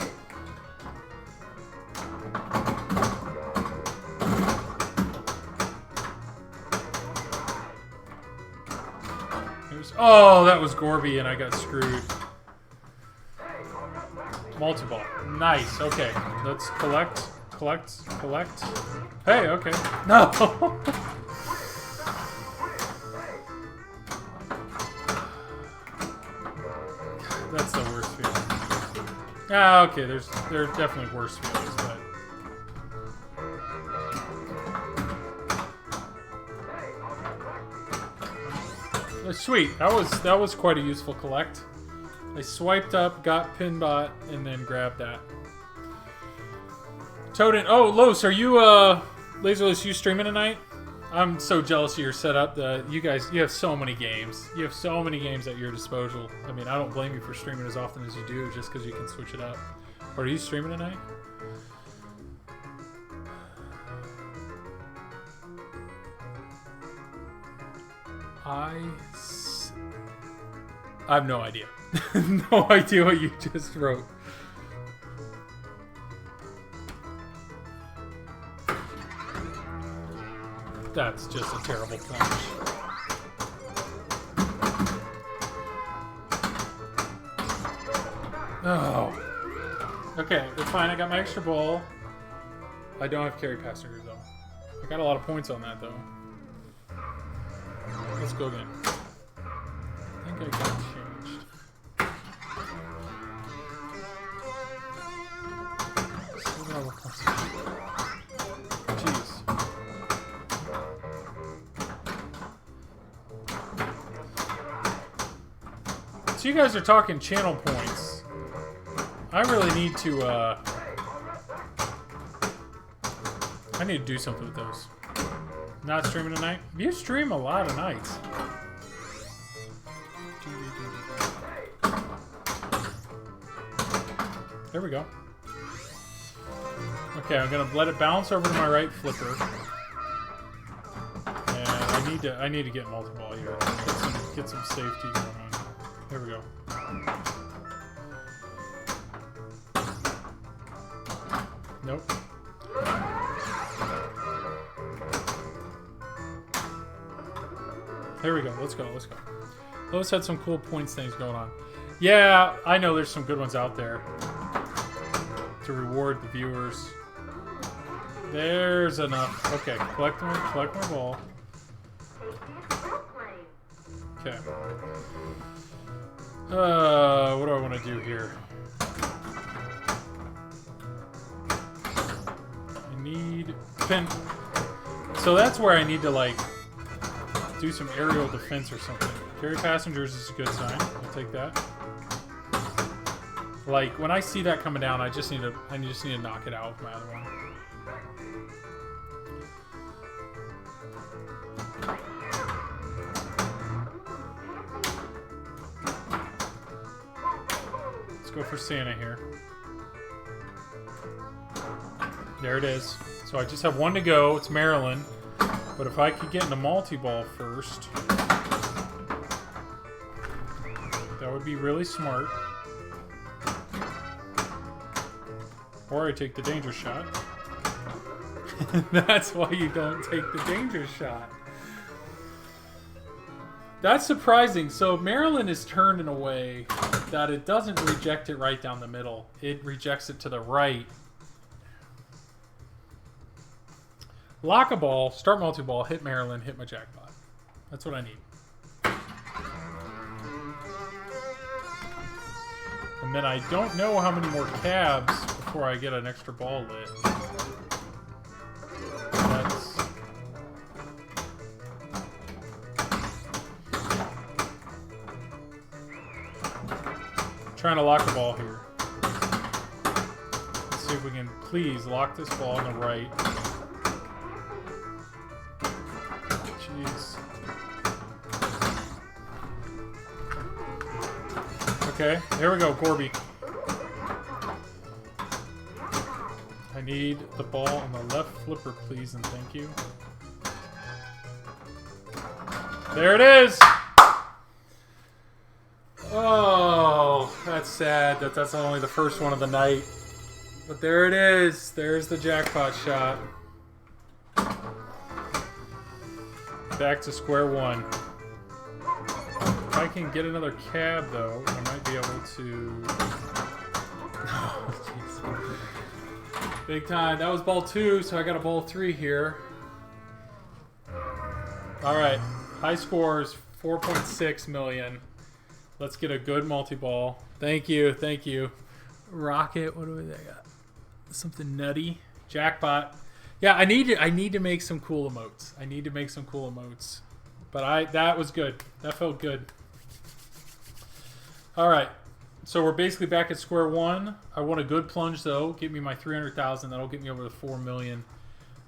Oh, that was Gorby and I got screwed. Multi-ball. Nice. Okay. Let's collect. Hey, okay. No! That's the worst feeling. Ah, okay. There are definitely worse feelings, but... Sweet. That was quite a useful collect. I swiped up, got Pinbot, and then grabbed that. Toadin. Oh, Los, are you, Laserless, you streaming tonight? I'm so jealous of your setup. You guys, you have so many games. You have so many games at your disposal. I mean, I don't blame you for streaming as often as you do, just because you can switch it up. Or are you streaming tonight? I have no idea. No idea what you just wrote. That's just a terrible plunge. Oh. Okay, it's fine. I got my extra ball. I don't have carry passengers, though. I got a lot of points on that, though. Let's go again. I think I got changed. Jeez. So you guys are talking channel points. I really need to, I need to do something with those. Not streaming tonight? You stream a lot of nights. There we go. Okay, I'm gonna let it bounce over to my right flipper. And I need to get multi-ball here. Get some safety going on. There we go. Nope. There we go. Let's go. Let's go. Lois had some cool points things going on. Yeah, I know there's some good ones out there to reward the viewers. There's enough. Okay, collect my ball. Okay. What do I want to do here? I need pin. So that's where I need to like do some aerial defense or something. Carry passengers is a good sign. I'll take that. Like when I see that coming down, I just need to knock it out with my other one. Let's go for Santa here. There it is. So I just have one to go. It's Maryland. But if I could get into multi-ball first, that would be really smart. Or I take the danger shot. That's why you don't take the danger shot. That's surprising. So Maryland is turned in a way that it doesn't reject it right down the middle. It rejects it to the right. Lock a ball, start multi-ball, hit Maryland, hit my jackpot. That's what I need. And then I don't know how many more cabs before I get an extra ball lit. That's... trying to lock the ball here. Let's see if we can please lock this ball on the right. Jeez. Okay, here we go, Gorby. I need the ball on the left flipper, please, and thank you. There it is! Oh, that's sad that that's only the first one of the night. But there it is. There's the jackpot shot. Back to square one. If I can get another cab, though, I might be able to... Oh, jeez. Big time. That was ball 2, so I got a ball 3 here. Alright. High scores, 4.6 million. Let's get a good multi-ball. Thank you, thank you. Rocket, what do we got? Something nutty. Jackpot. Yeah, I need to make some cool emotes. I need to make some cool emotes. But that was good. That felt good. Alright. So we're basically back at square one. I want a good plunge though. Get me my 300,000. That'll get me over to 4 million.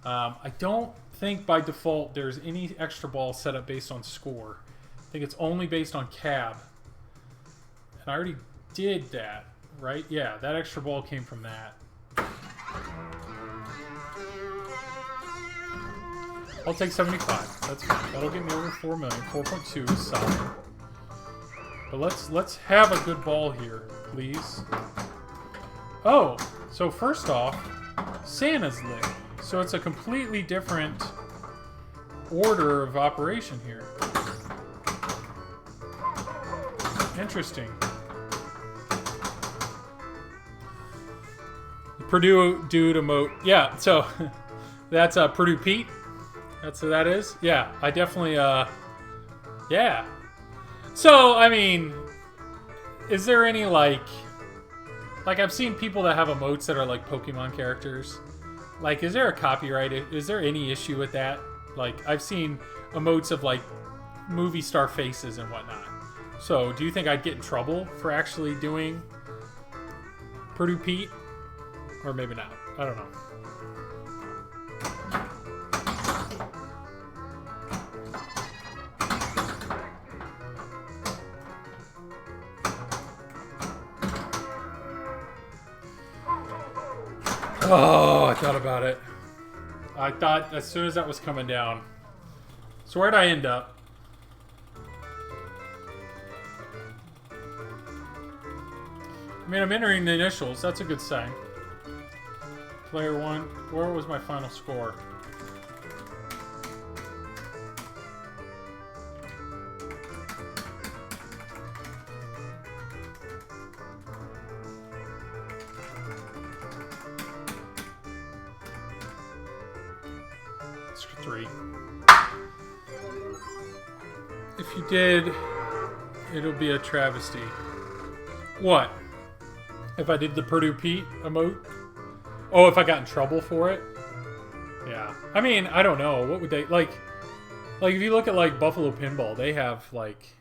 I don't think by default there's any extra ball set up based on score. I think it's only based on cab. And I already did that, right? Yeah, that extra ball came from that. I'll take 75. That's fine. That'll get me over 4 million. 4.2 is solid. But let's have a good ball here, please. Oh, so first off, Santa's lit. So it's a completely different order of operation here. Interesting. The Purdue dude emote. Yeah, so that's Purdue Pete. That's who that is? Yeah, I definitely, yeah. So, I mean, is there any, like, I've seen people that have emotes that are, like, Pokemon characters. Like, is there a copyright? Is there any issue with that? Like, I've seen emotes of, like, movie star faces and whatnot. So, do you think I'd get in trouble for actually doing Purdue Pete? Or maybe not. I don't know. Oh, I thought about it. I thought as soon as that was coming down. So where'd I end up? I mean, I'm entering the initials. That's a good sign. Player 1. Where was my final score? It's 3. If you did, it'll be a travesty. What? If I did the Purdue Pete emote? Oh, if I got in trouble for it? Yeah. I mean, I don't know. What would they... Like, if you look at, like, Buffalo Pinball, they have, like,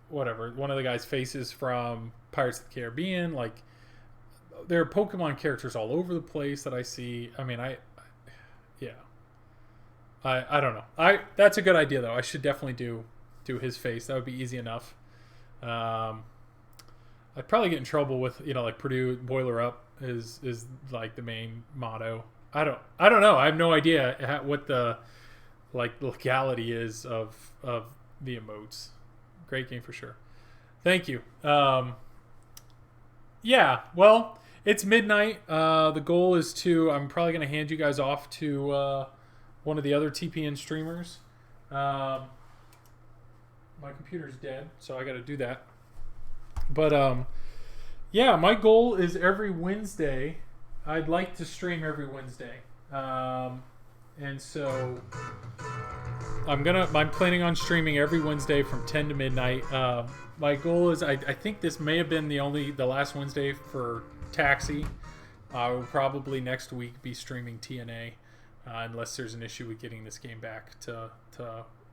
whatever. One of the guys' faces from Pirates of the Caribbean. Like, there are Pokemon characters all over the place that I see. I mean, yeah. I don't know. That's a good idea, though. I should definitely do his face. That would be easy enough. I'd probably get in trouble with, you know, like Purdue Boiler Up is like the main motto. I don't know. I have no idea what the like legality is of the emotes. Great game for sure. Thank you. Yeah, well, it's midnight. The goal is I'm probably going to hand you guys off to one of the other TPN streamers. My computer's dead, so I got to do that. But yeah, my goal is every Wednesday. I'd like to stream every Wednesday, and so I'm planning on streaming every Wednesday from 10 to midnight. My goal is I think this may have been the last Wednesday for Taxi. I will probably next week be streaming TNA, unless there's an issue with getting this game back to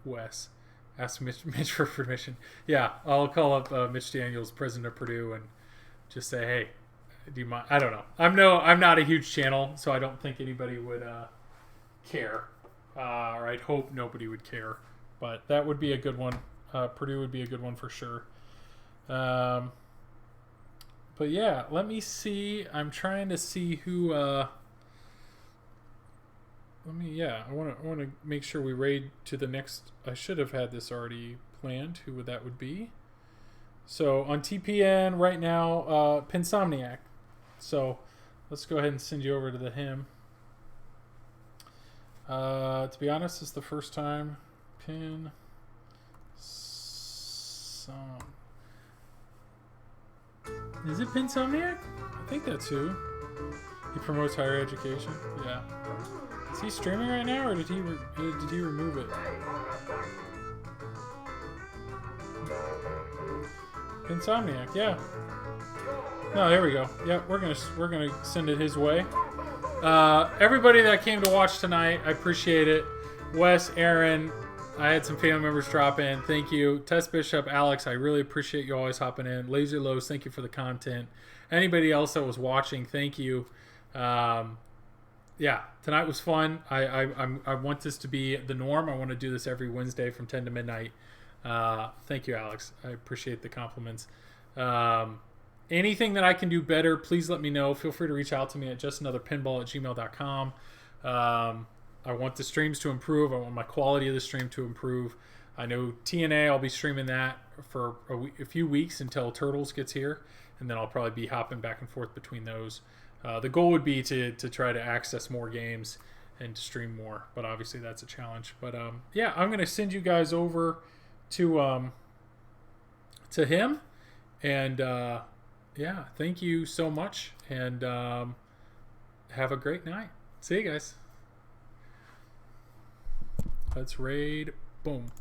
Wes. Ask Mitch for permission. Yeah, I'll call up Mitch Daniels, president of Purdue, and just say, hey, do you mind? I don't know. I'm not a huge channel, so I don't think anybody would care. Or I'd hope nobody would care. But that would be a good one. Purdue would be a good one for sure. But yeah, let me see. I'm trying to see who. I want to make sure we raid to the next. I should have had this already planned. Who that would be? So on TPN right now, Pinsomniac. So let's go ahead and send you over to him. To be honest, it's the first time. Is it Pinsomniac? I think that's who. He promotes higher education. Yeah. Is he streaming right now, or did he remove it? Insomniac, yeah. No, there we go. Yeah, we're gonna send it his way. Everybody that came to watch tonight, I appreciate it. Wes, Aaron, I had some family members drop in. Thank you. Tess Bishop, Alex, I really appreciate you always hopping in. Laser Lows, thank you for the content. Anybody else that was watching, thank you. yeah, tonight was fun. I want this to be the norm. I want to do this every Wednesday from 10 to midnight. Thank you, Alex. I appreciate the compliments. Anything that I can do better, please let me know. Feel free to reach out to me at justanotherpinball@gmail.com. I want the streams to improve. I want my quality of the stream to improve. I know TNA, I'll be streaming that for a few weeks until Turtles gets here, and then I'll probably be hopping back and forth between those. The goal would be to try to access more games and to stream more, but obviously that's a challenge. But yeah, I'm going to send you guys over to him, and yeah, thank you so much, and have a great night. See you guys. Let's raid. Boom.